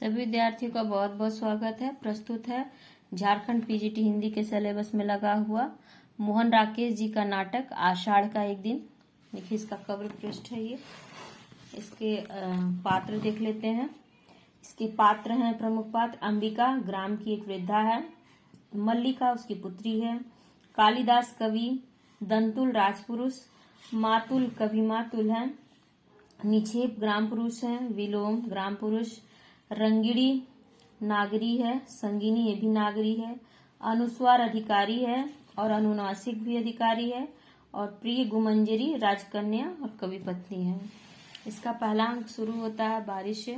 सभी विद्यार्थियों का बहुत बहुत स्वागत है। प्रस्तुत है झारखंड पीजीटी हिंदी के सिलेबस में लगा हुआ मोहन राकेश जी का नाटक आषाढ़ का एक दिन। देखिए इसका कवर पृष्ठ है ये। इसके पात्र देख लेते हैं। इसके पात्र हैं, प्रमुख पात्र अंबिका ग्राम की एक वृद्धा है, मल्लिका उसकी पुत्री है, कालिदास कवि, दंतुल राजपुरुष, मातुल कवि मातुल है, निक्षेप ग्राम पुरुष है, विलोम ग्राम पुरुष, रंगिड़ी नागरी है, संगिनी ये भी नागरी है, अनुस्वार अधिकारी है और अनुनासिक भी अधिकारी है, और प्रिय गुमंजरी राजकन्या और कवि पत्नी है। इसका पहला अंक शुरू होता है बारिश से।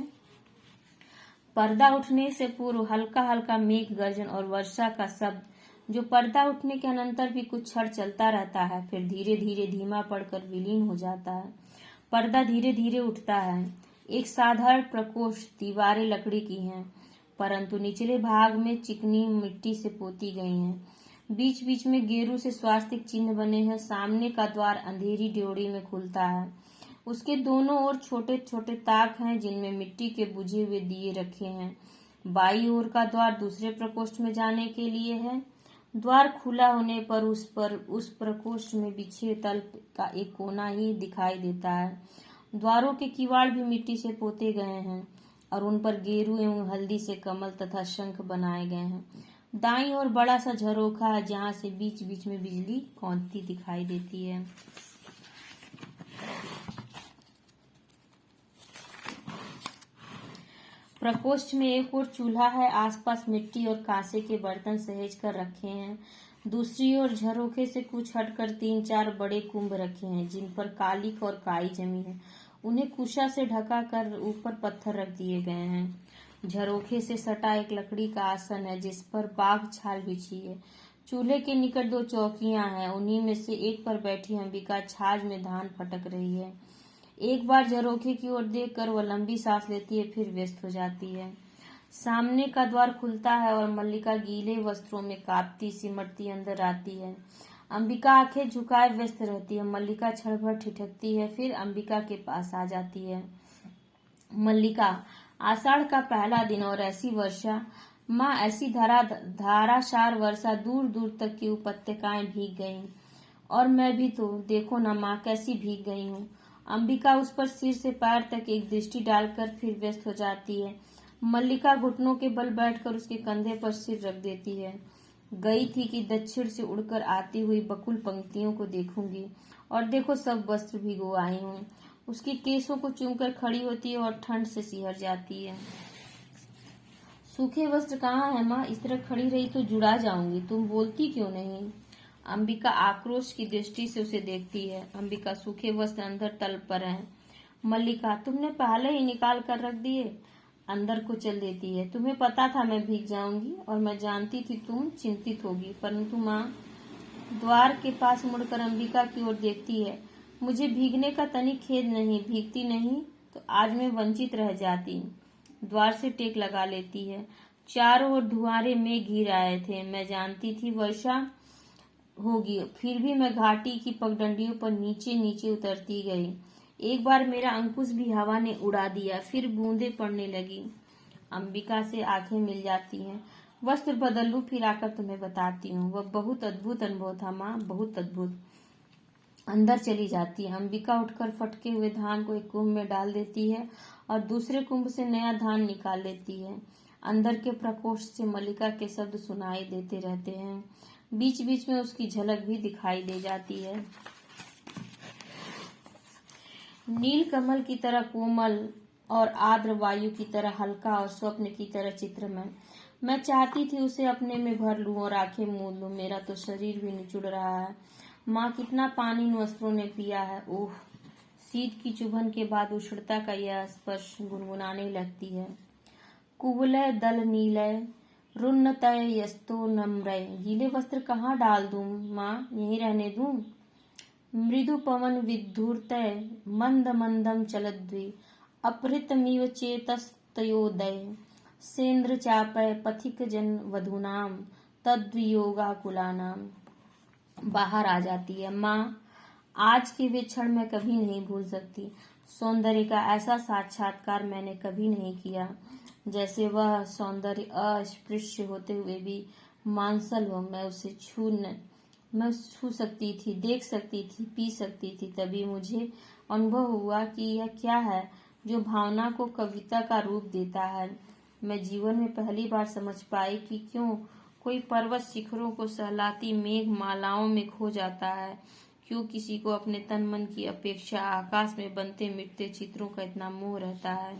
पर्दा उठने से पूर्व हल्का हल्का मेघ गर्जन और वर्षा का शब्द, जो पर्दा उठने के अनंतर भी कुछ क्षण चलता रहता है, फिर धीरे धीरे धीमा पड़कर विलीन हो जाता है। पर्दा धीरे धीरे उठता है। एक साधारण प्रकोष्ठ, दीवारें लकड़ी की हैं, परंतु निचले भाग में चिकनी मिट्टी से पोती गई हैं। बीच बीच में गेरू से स्वास्तिक चिन्ह बने हैं। सामने का द्वार अंधेरी ड्योढ़ी में खुलता है। उसके दोनों ओर छोटे छोटे ताक हैं, जिनमें मिट्टी के बुझे हुए दिए रखे हैं। बाई ओर का द्वार दूसरे प्रकोष्ठ में जाने के लिए है। द्वार खुला होने पर उस प्रकोष्ठ में बिछे तल का एक कोना ही दिखाई देता है। द्वारों के किवाड़ भी मिट्टी से पोते गए हैं और उन पर गेरू एवं हल्दी से कमल तथा शंख बनाए गए हैं। दाईं ओर बड़ा सा झरोखा है, जहां से बीच बीच में बिजली कौंधती दिखाई देती है। प्रकोष्ठ में एक और चूल्हा है। आसपास मिट्टी और कांसे के बर्तन सहेज कर रखे हैं। दूसरी ओर झरोखे से कुछ हटकर 3-4 बड़े कुंभ रखे हैं, जिन पर कालिक और काई जमी है। उन्हें कुशा से ढका कर ऊपर पत्थर रख दिए गए हैं। झरोखे से सटा एक लकड़ी का आसन है, जिस पर बाघ छाल बिछी है। चूल्हे के निकट 2 चौकियां हैं। उन्हीं में से एक पर बैठी अंबिका छाछ में धान फटक रही है। एक बार झरोखे की ओर देखकर वह लंबी सांस लेती है, फिर व्यस्त हो जाती है। सामने का द्वार खुलता है और मल्लिका गीले वस्त्रों में कांपती सिमटती अंदर आती है। अंबिका आंखें झुकाए व्यस्त रहती है। मल्लिका क्षण भर ठिठकती है, फिर अंबिका के पास आ जाती है। मल्लिका, आषाढ़ का पहला दिन और ऐसी वर्षा, माँ ऐसी धारासार वर्षा, दूर दूर तक की उपत्यकाएं भीग गईं। और मैं भी तो, देखो ना माँ, कैसी भीग गई हूँ। अंबिका उस पर सिर से पैर तक एक दृष्टि डालकर फिर व्यस्त हो जाती है। मल्लिका घुटनों के बल बैठकर उसके कंधे पर सिर रख देती है। गई थी कि दक्षिण से उड़कर आती हुई बकुल पंक्तियों को देखूंगी, और देखो सब वस्त्र भिगो आई हूँ। उसके केसों को चूमकर खड़ी होती है और ठंड से सिहर जाती है। सूखे वस्त्र कहाँ है माँ? इस तरह खड़ी रही तो जुड़ा जाऊंगी। तुम बोलती क्यों नहीं? अंबिका आक्रोश की दृष्टि से उसे देखती है। अंबिका, सूखे वस्त्र अंदर तल पर हैं। मल्लिका, तुमने पहले ही निकाल कर रख दिए। अंदर को चल देती है। तुम्हें पता था मैं भीग जाऊंगी, और मैं जानती थी तुम चिंतित होगी, परंतु माँ। द्वार के पास मुड़कर अंबिका की ओर देखती है। मुझे भीगने का तनिक खेद नहीं, भीगती नहीं तो आज मैं वंचित रह जाती। द्वार से टेक लगा लेती है। चारों ओर धुआंरे मेघ घिर आए थे। मैं जानती थी वर्षा होगी, फिर भी मैं घाटी की पगडंडियों पर नीचे नीचे उतरती गई। एक बार मेरा अंकुश भी हवा ने उड़ा दिया, फिर बूंदें पड़ने लगी। अंबिका से आंखें मिल जाती हैं। वस्त्र बदल लूं, फिर आकर तुम्हें बताती हूँ। वह बहुत अद्भुत अनुभव था माँ, बहुत अद्भुत। अंदर चली जाती है। अंबिका उठकर फटके हुए धान को एक कुंभ में डाल देती है और दूसरे कुंभ से नया धान निकाल लेती है। अंदर के प्रकोष्ठ से मल्लिका के शब्द सुनाई देते रहते हैं। बीच बीच में उसकी झलक भी दिखाई दे जाती है। नील कमल की तरह कोमल और आर्द्र वायु की तरह हल्का और स्वप्न की तरह चित्रमय। मैं चाहती थी उसे अपने में भर लूं और आंखें मूंद लूं। मेरा तो शरीर भी निचुड़ रहा है। माँ, कितना पानी इन वस्त्रों ने पिया है। ओह, शीत की चुभन के बाद उष्णता का यह स्पर्श गुनगुनाने लगती है। कुवलय दल नीलय रुन्नतय यस्तो नम्रय। गीले वस्त्र कहाँ डाल दूं माँ? यहीं रहने दूं? मृदु पवन विधुरतय मंद मंदम चलद्वि अपहृतमिव चेतस्तयोदय सेन्द्र चापय पथिक जन वधूनाम तद्वियोगाकुलानाम। बाहर आ जाती है। माँ, आज के वे क्षण मैं कभी नहीं भूल सकती। सौंदर्य का ऐसा साक्षात्कार मैंने कभी नहीं किया। जैसे वह सौंदर्य अस्पृश्य होते हुए भी मांसल हो। मैं छू सकती थी, देख सकती थी, पी सकती थी। तभी मुझे अनुभव हुआ कि यह क्या है जो भावना को कविता का रूप देता है। मैं जीवन में पहली बार समझ पाई कि क्यों कोई पर्वत शिखरों को सहलाती मेघ मालाओं में खो जाता है, क्यों किसी को अपने तन मन की अपेक्षा आकाश में बनते मिटते चित्रों का इतना मोह रहता है।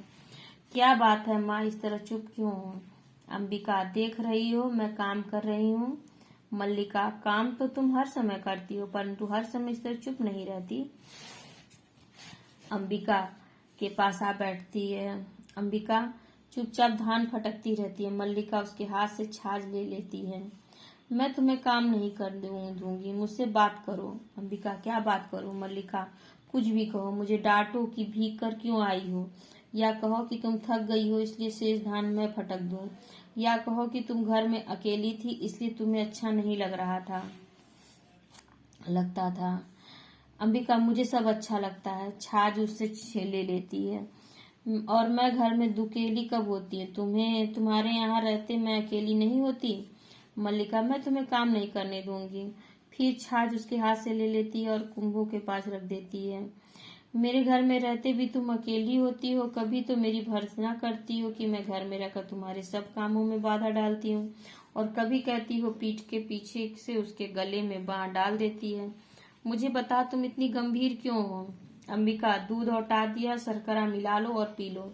क्या बात है माँ, इस तरह चुप क्यों हो? अंबिका, देख रही हो मैं काम कर रही हूँ। मल्लिका, काम तो तुम हर समय करती हो, परंतु हर समय इस तरह चुप नहीं रहती। अंबिका के पास आ बैठती है। अंबिका चुपचाप धान फटकती रहती है। मल्लिका उसके हाथ से छाछ ले लेती है। मैं तुम्हें काम नहीं कर दूंगी, मुझसे बात करो। अंबिका, क्या बात करो? मल्लिका, कुछ भी कहो, मुझे डांटो कि भीग कर क्यों आई हो, या कहो कि तुम थक गई हो इसलिए शेष धान मैं फटक दूं, या कहो कि तुम घर में अकेली थी इसलिए तुम्हें अच्छा नहीं लगता था। अंबिका, मुझे सब अच्छा लगता है। छाछ उससे ले लेती है। और मैं घर में दुकेली कब होती है? तुम्हारे यहाँ रहते मैं अकेली नहीं होती। मल्लिका, मैं तुम्हें काम नहीं करने दूंगी। फिर छाछ उसके हाथ से ले लेती है और कुंभों के पास रख देती है। मेरे घर में रहते भी तुम अकेली होती हो। कभी तो मेरी भर्त्सना करती हो कि मैं घर में रहकर तुम्हारे सब कामों में बाधा डालती हूँ, और कभी कहती हो पीठ के पीछे से उसके गले में बाँह डाल देती है। मुझे बता, तुम इतनी गंभीर क्यों हो? अंबिका, दूध हटा दिया, शर्करा मिला लो और पी लो।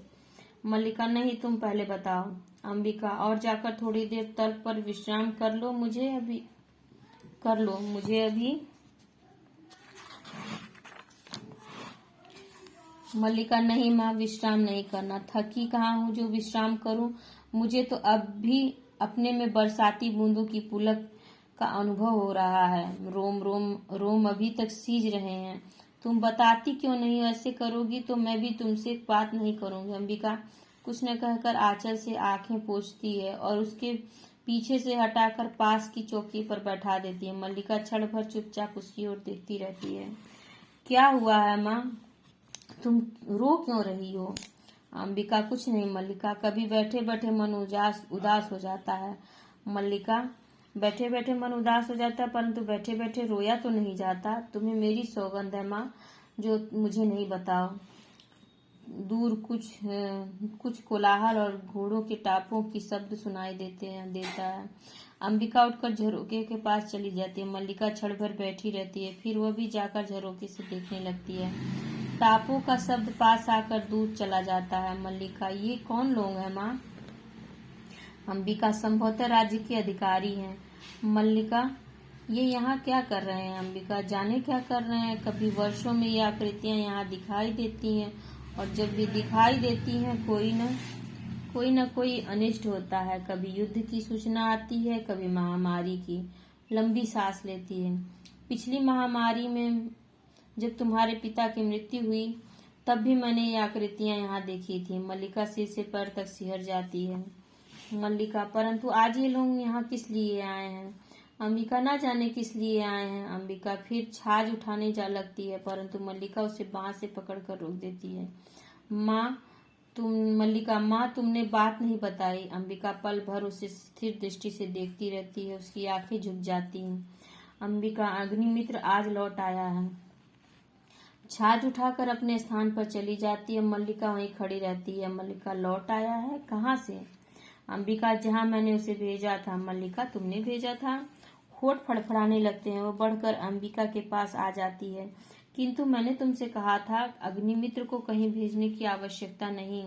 मल्लिका, नहीं, तुम पहले बताओ। अंबिका, और जाकर थोड़ी देर तल पर विश्राम कर लो, मुझे अभी। मल्लिका, नहीं माँ, विश्राम नहीं करना। थकी कहाँ हूँ जो विश्राम करूँ? मुझे तो अब भी अपने में बरसाती बूंदों की पुलक का अनुभव हो रहा है। रोम अभी तक सीज रहे हैं। तुम बताती क्यों नहीं? ऐसे करोगी तो मैं भी तुमसे बात नहीं करूंगी। अंबिका कुछ न कहकर आंचल से आंखें पोंछती है और उसके पीछे से हटाकर पास की चौकी पर बैठा देती है। मल्लिका क्षण भर चुपचाप उसकी ओर देखती रहती है। क्या हुआ है माँ, तुम रो क्यों रही हो? अंबिका, कुछ नहीं मल्लिका, कभी बैठे बैठे मन उदास हो जाता है। मल्लिका, बैठे बैठे मन उदास हो जाता है, परंतु बैठे बैठे रोया तो नहीं जाता। तुम्हें मेरी सौगंध है माँ, जो मुझे नहीं बताओ। दूर कुछ कोलाहल और घोड़ों के टापों की शब्द सुनाई देता है। अंबिका उठकर झरोके के पास चली जाती है। मल्लिका क्षण भर बैठी रहती है, फिर वह भी जाकर झरोके से देखने लगती है। टापों का शब्द पास आकर दूर चला जाता है। मल्लिका, ये कौन लोग हैं माँ? अंबिका, संभवतः राज्य के अधिकारी हैं। मल्लिका, ये यहाँ क्या कर रहे हैं? अंबिका, जाने क्या कर रहे हैं। कभी वर्षों में ये आकृतियां यहाँ दिखाई देती हैं, और जब भी दिखाई देती हैं कोई न कोई अनिष्ट होता है। कभी युद्ध की सूचना आती है, कभी महामारी की। लंबी सांस लेती है। पिछली महामारी में जब तुम्हारे पिता की मृत्यु हुई तब भी मैंने ये आकृतियां यहाँ देखी थी। मल्लिका सिर से पैर तक सिहर जाती है। मल्लिका, परंतु आज ये लोग यहाँ किस लिए आए हैं? अंबिका, ना जाने किस लिए आए हैं। अंबिका फिर छाछ उठाने जा लगती है, परंतु मल्लिका उसे बांह से पकड़कर रोक देती है। मल्लिका, माँ, तुमने बात नहीं बताई। अंबिका पल भर उसे स्थिर दृष्टि से देखती रहती है। उसकी आंखें झुक जाती हैं। अंबिका, अग्निमित्र आज लौट आया है। छाछ उठाकर अपने स्थान पर चली जाती है। मल्लिका वहीं खड़ी रहती है। मल्लिका, लौट आया है? कहाँ से? अंबिका, जहाँ मैंने उसे भेजा था। मल्लिका, तुमने भेजा था? होठ फड़फड़ाने लगते हैं। वो बढ़कर अंबिका के पास आ जाती है। किंतु मैंने तुमसे कहा था अग्निमित्र को कहीं भेजने की आवश्यकता नहीं।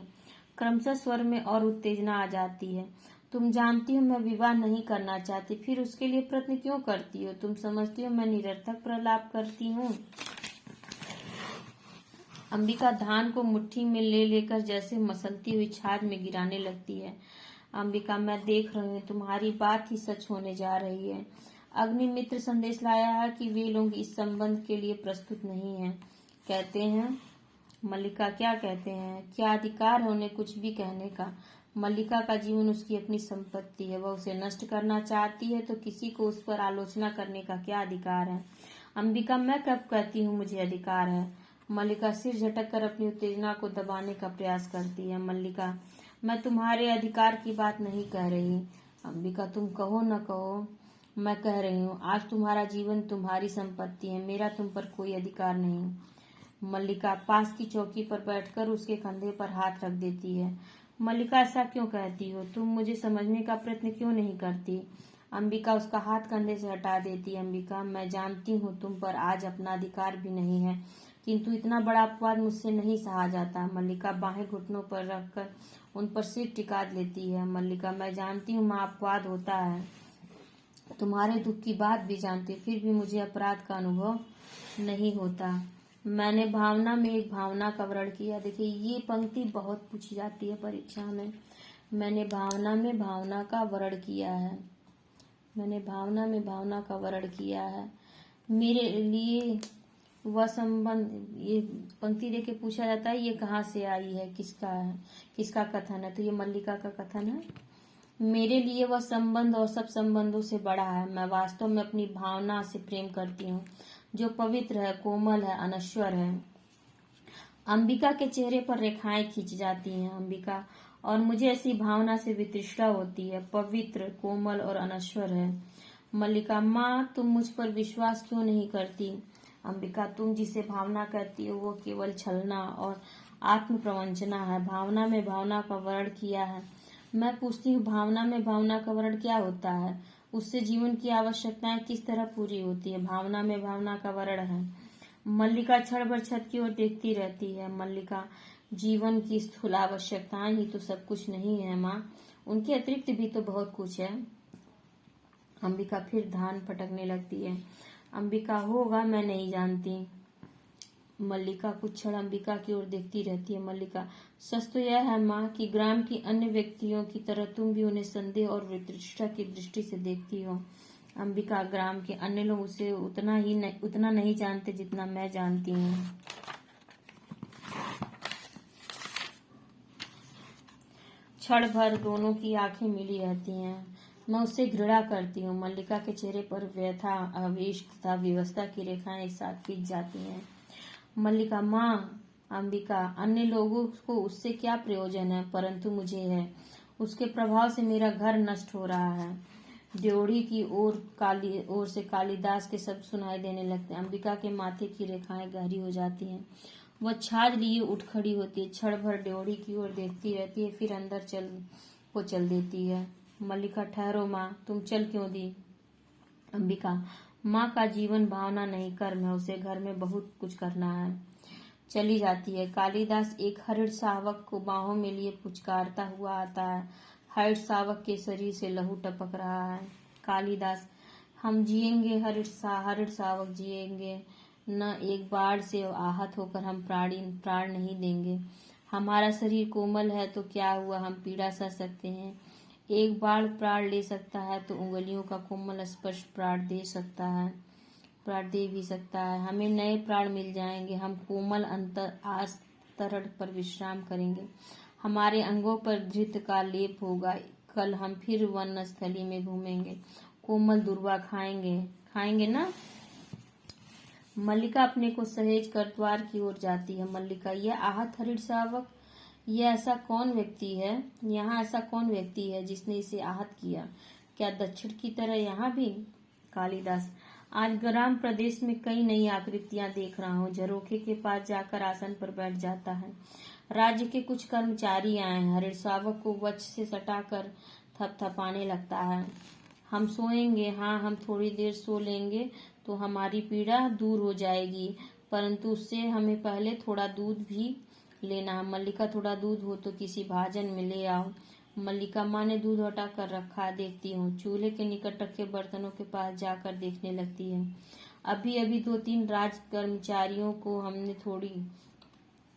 क्रमशः स्वर में और उत्तेजना आ जाती है। तुम जानती हो मैं विवाह नहीं करना चाहती, फिर उसके लिए प्रयत्न क्यों करती हो? तुम समझती हो मैं निरर्थक प्रलाप करती हूँ? अंबिका धान को मुट्ठी में ले लेकर जैसे मसलती हुई छाछ में गिराने लगती है। अंबिका, मैं देख रही हूँ तुम्हारी बात ही सच होने जा रही है। अग्निमित्र संदेश लाया है कि वे लोग इस संबंध के लिए प्रस्तुत नहीं हैं। कहते हैं। मल्लिका, क्या कहते हैं? क्या अधिकार है उन्हें कुछ भी कहने का? मल्लिका का जीवन उसकी अपनी संपत्ति है। वह उसे नष्ट करना चाहती है तो किसी को उस पर आलोचना करने का क्या अधिकार है? अंबिका, मैं कब कहती हूँ मुझे अधिकार है? मल्लिका सिर झटक कर अपनी उत्तेजना को दबाने का प्रयास करती है। मल्लिका, मैं तुम्हारे अधिकार की बात नहीं कह रही। अंबिका, तुम कहो न कहो, मैं कह रही हूँ, आज तुम्हारा जीवन तुम्हारी संपत्ति है, मेरा तुम पर कोई अधिकार नहीं। मल्लिका पास की चौकी पर बैठकर उसके कंधे पर हाथ रख देती है। मल्लिका, ऐसा क्यों कहती हो? तुम मुझे समझने का प्रयत्न क्यों नहीं करती? अंबिका उसका हाथ कंधे से हटा देती। अंबिका, मैं जानती हूँ तुम पर आज अपना अधिकार भी नहीं है, किंतु इतना बड़ा अपवाद मुझसे नहीं सहा जाता। मल्लिका बाहें घुटनों पर रखकर उन पर सिर टिका लेती है। मल्लिका, मैं जानती हूँ माँ, अपवाद होता है, तुम्हारे दुख की बात भी जानती, फिर भी मुझे अपराध का अनुभव नहीं होता। मैंने भावना में एक भावना का वर्ण किया। देखिए, ये पंक्ति बहुत पूछी जाती है परीक्षा में। मैंने भावना में भावना का वर्ण किया है। मैंने भावना में भावना का वर्ण किया है। मेरे लिए वह संबंध, ये पंक्ति देके पूछा जाता है ये कहाँ से आई है, किसका कथन है? तो ये मल्लिका का कथन है। मेरे लिए वह संबंध और सब संबंधों से बड़ा है। मैं वास्तव में अपनी भावना से प्रेम करती हूँ, जो पवित्र है, कोमल है, अनश्वर है। अंबिका के चेहरे पर रेखाएं खींच जाती हैं। अंबिका, और मुझे ऐसी भावना से वितृष्णा होती है, पवित्र, कोमल और अनश्वर है। मल्लिका, माँ, तुम मुझ पर विश्वास क्यों नहीं करती? अंबिका, तुम जिसे भावना कहती हो वो केवल छलना और आत्म प्रवंचना है। भावना में भावना का वर्ण किया है। मैं पूछती हूँ, भावना में भावना का वर्ण क्या होता है? उससे जीवन की आवश्यकताएं किस तरह पूरी होती है? भावना में भावना का वर्ण है। मल्लिका क्षण भर छत की ओर देखती रहती है। मल्लिका, जीवन की स्थूल आवश्यकताएं ही तो सब कुछ नहीं है माँ, उनके अतिरिक्त भी तो बहुत कुछ है। अंबिका फिर ध्यान भटकने लगती है। अंबिका, होगा, मैं नहीं जानती। मल्लिका कुछ क्षण अंबिका की ओर देखती रहती है। मल्लिका, सच तो यह है माँ कि ग्राम की अन्य व्यक्तियों की तरह तुम भी उन्हें संदेह और वितृष्णा की दृष्टि से देखती हो। अंबिका, ग्राम के अन्य लोग उसे उतना नहीं जानते जितना मैं जानती हूँ। क्षण भर दोनों की आंखें मिली रहती हैं। मैं उससे घृणा करती हूँ। मल्लिका के चेहरे पर व्यथा, आवेश तथा विवशता की रेखाएं एक साथ खींच जाती हैं। मल्लिका, माँ। अंबिका, अन्य लोगों को उससे क्या प्रयोजन है, परंतु मुझे है। उसके प्रभाव से मेरा घर नष्ट हो रहा है। ड्योढ़ी की ओर से कालिदास के शब्द सुनाई देने लगते हैं। अंबिका के माथे की रेखाएं गहरी हो जाती हैं। वह छाछ लिए उठ खड़ी होती है, क्षण भर ड्योढ़ी की ओर देखती रहती है, फिर अंदर चल देती है। मल्लिका, ठहरो माँ, तुम चल क्यों दी? अंबिका, माँ का जीवन भावना नहीं कर्म है, उसे घर में बहुत कुछ करना है। चली जाती है। कालिदास एक हरिण शावक को बाहों में लिए पुचकारता हुआ आता है। हरिण शावक के शरीर से लहू टपक रहा है। कालिदास, हम जिएंगे, हरिण शावक जिएंगे, न एक बाढ़ से आहत होकर हम प्राण नहीं देंगे। हमारा शरीर कोमल है तो क्या हुआ, हम पीड़ा सह सकते हैं। एक बाढ़ प्राण ले सकता है तो उंगलियों का कोमल स्पर्श प्राण दे भी सकता है। हमें नए प्राण मिल जाएंगे, हम कोमल अंतर आस्तरण पर विश्राम करेंगे, हमारे अंगों पर धृत का लेप होगा। कल हम फिर वन स्थली में घूमेंगे, कोमल दुर्वा खाएंगे ना। मल्लिका अपने को सहेज कर द्वार की ओर जाती है। मल्लिका, यह आहत हरिण शावक, यह ऐसा कौन व्यक्ति है, यहाँ ऐसा कौन व्यक्ति है जिसने इसे आहत किया? क्या दक्षिण की तरह यहाँ भी? कालिदास, आज ग्राम प्रदेश में कई नई आकृतियां देख रहा हूँ। झरोखे के पास जाकर आसन पर बैठ जाता है। राज्य के कुछ कर्मचारी आए हैं। हरिण शावक को वक्ष से सटाकर थपथपाने लगता है। हम सोएंगे, हाँ, हम थोड़ी देर सो लेंगे तो हमारी पीड़ा दूर हो जाएगी, परंतु उससे हमें पहले थोड़ा दूध भी लेना है। मल्लिका, थोड़ा दूध हो तो किसी भाजन में ले आओ। मल्लिका, माँ ने दूध हटा कर रखा, देखती हूँ। चूल्हे के निकट रखे बर्तनों के पास जाकर देखने लगती है। अभी अभी 2-3 राज कर्मचारियों को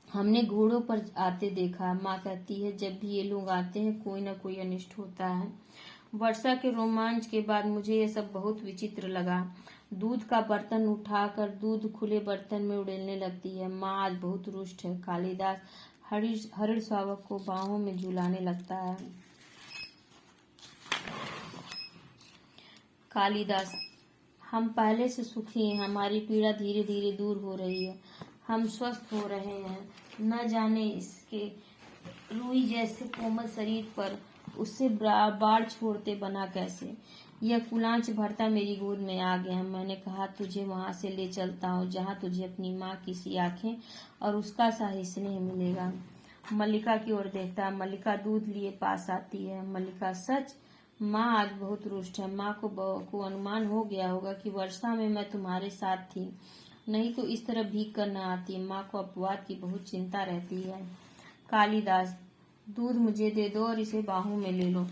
हमने घोड़ों पर आते देखा। माँ कहती है, जब भी ये लोग आते हैं कोई न कोई अनिष्ट होता है। वर्षा के रोमांच के बाद मुझे यह सब बहुत विचित्र लगा। दूध का बर्तन उठाकर दूध खुले बर्तन में उड़ेलने लगती है। माँ आज बहुत रुष्ट है। कालिदास हरिण शावक को बाहों में झुलाने लगता है। कालिदास, हम पहले से सुखी हैं, हमारी पीड़ा धीरे धीरे दूर हो रही है, हम स्वस्थ हो रहे हैं। न जाने रुई जैसे कोमल शरीर पर उससे बाढ़ छोड़ते बना कैसे। यह कुलांच भरता मेरी गोद में आ गया। मैंने कहा तुझे वहां से ले चलता हूँ जहाँ तुझे अपनी माँ की सी आंखें और उसका सा ही स्नेह मिलेगा। मल्लिका की ओर देखता है। मल्लिका दूध लिए पास आती है। मल्लिका सच? माँ आज बहुत रुष्ट है। माँ को अनुमान हो गया होगा कि वर्षा में मैं तुम्हारे साथ थी, नहीं तो इस तरह भीग कर न आती। माँ को अपवाद की बहुत चिंता रहती है। कालिदास, दूध मुझे दे दो और इसे बाहों में ले लो।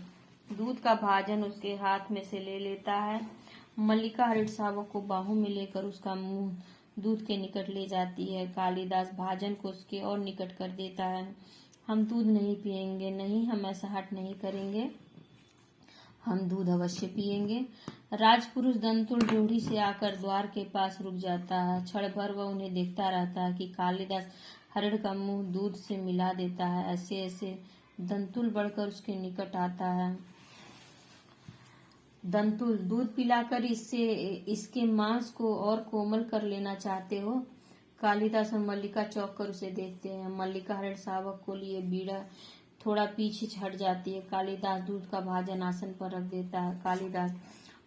दूध का भाजन उसके हाथ में से ले लेता है। मल्लिका हरिणशावक को बाहों में लेकर उसका मुंह दूध के निकट ले जाती है। कालिदास भाजन को उसके और निकट कर देता है। हम दूध नहीं पिएंगे। नहीं, हम ऐसा हट नहीं करेंगे, हम दूध अवश्य पिएंगे। राजपुरुष दंतुल ड्योढ़ी से आकर द्वार के पास रुक जाता है। क्षण भर वह उन्हें देखता रहता है कि कालिदास हरिण का मुंह दूध से मिला देता है। ऐसे ऐसे दंतुल बढ़कर उसके निकट आता है। दंतुल, दूध पिलाकर इसके मांस को और कोमल कर लेना चाहते हो? कालिदास और मल्लिका चौंक कर उसे देखते हैं। मल्लिका हरिणशावक को लिए बीड़ा थोड़ा पीछे हट जाती है। कालिदास दूध का भाजन आसन पर रख देता है। कालिदास,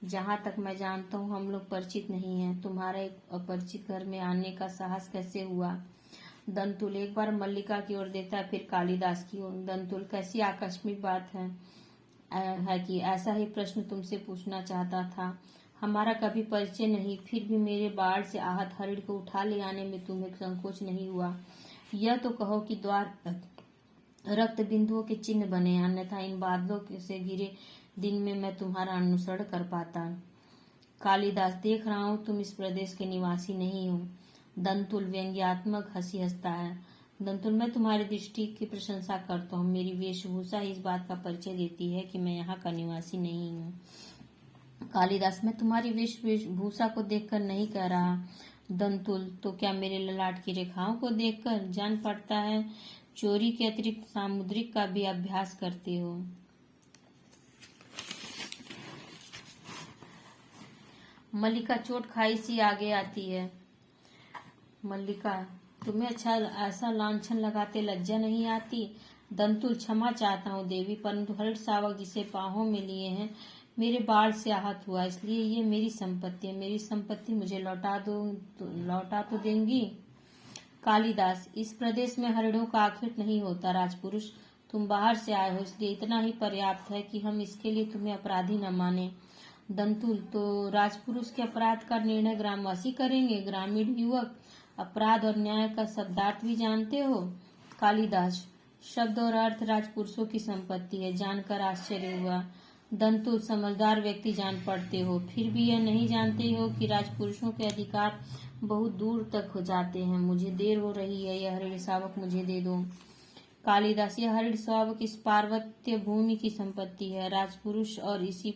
जहाँ तक मैं जानता हूँ हम लोग परिचित नहीं हैं। तुम्हारा एक अपरिचित घर में आने का साहस कैसे हुआ? दंतुल एक बार मल्लिका की ओर देखता है, फिर कालिदास की ओर। दंतुल, कैसी आकस्मिक बात है कि ऐसा ही प्रश्न तुमसे पूछना चाहता था। हमारा कभी परिचय नहीं, फिर भी मेरे बाढ़ से आहत हरिण को उठा ले आने में तुम्हें संकोच नहीं हुआ। यह तो कहो कि द्वार रक्त बिंदुओं के चिन्ह बने, अन्यथा इन बादलों से घिरे दिन में मैं तुम्हारा अनुसरण कर पाता। कालिदास, देख रहा हूँ तुम इस प्रदेश के निवासी नहीं हो। दंतुल व्यंग्यात्मक हंसी हंसता है। दंतुल, मैं तुम्हारी दृष्टि की प्रशंसा करता हूँ। मेरी वेशभूषा इस बात का परिचय देती है कि मैं यहाँ का निवासी नहीं हूँ। कालिदास, मैं तुम्हारी वेशभूषा को देखकर नहीं कह रहा। दंतुल, तो क्या मेरे ललाट की रेखाओं को देखकर जान पड़ता है? चोरी के अतिरिक्त सामुद्रिक का भी अभ्यास करते हो। मल्लिका चोट खाई सी आगे आती है। मल्लिका, तुम्हें अच्छा ऐसा लांछन लगाते लज्जा नहीं आती? दंतुल, क्षमा चाहता हूँ देवी, परंतु हरिणशावक जिसे बाहों में लिए हैं मेरे बाढ़ से आहत हुआ, इसलिए ये मेरी संपत्ति है। मेरी संपत्ति मुझे लौटा तो देंगी? कालिदास, इस प्रदेश में हरिणों का आखिर नहीं होता। राजपुरुष, तुम बाहर से आए हो इसलिए इतना ही पर्याप्त है कि हम इसके लिए तुम्हें अपराधी न माने। दंतुल, तो राजपुरुष के अपराध का निर्णय ग्रामवासी करेंगे? ग्रामीण युवक, अपराध और न्याय का शब्दार्थ भी जानते हो? कालिदास, शब्द और अर्थ राजपुरुषों की संपत्ति है। जानकर आश्चर्य हुआ। दंतुल, समझदार व्यक्ति जान पड़ते हो, फिर भी यह नहीं जानते हो कि राजपुरुषों के अधिकार बहुत दूर तक हो जाते हैं। मुझे देर हो रही है, यह हरिणशावक मुझे दे दो। कालिदास, यह हरिणशावक इस पार्वत्य भूमि की संपत्ति है। राजपुरुष और इसी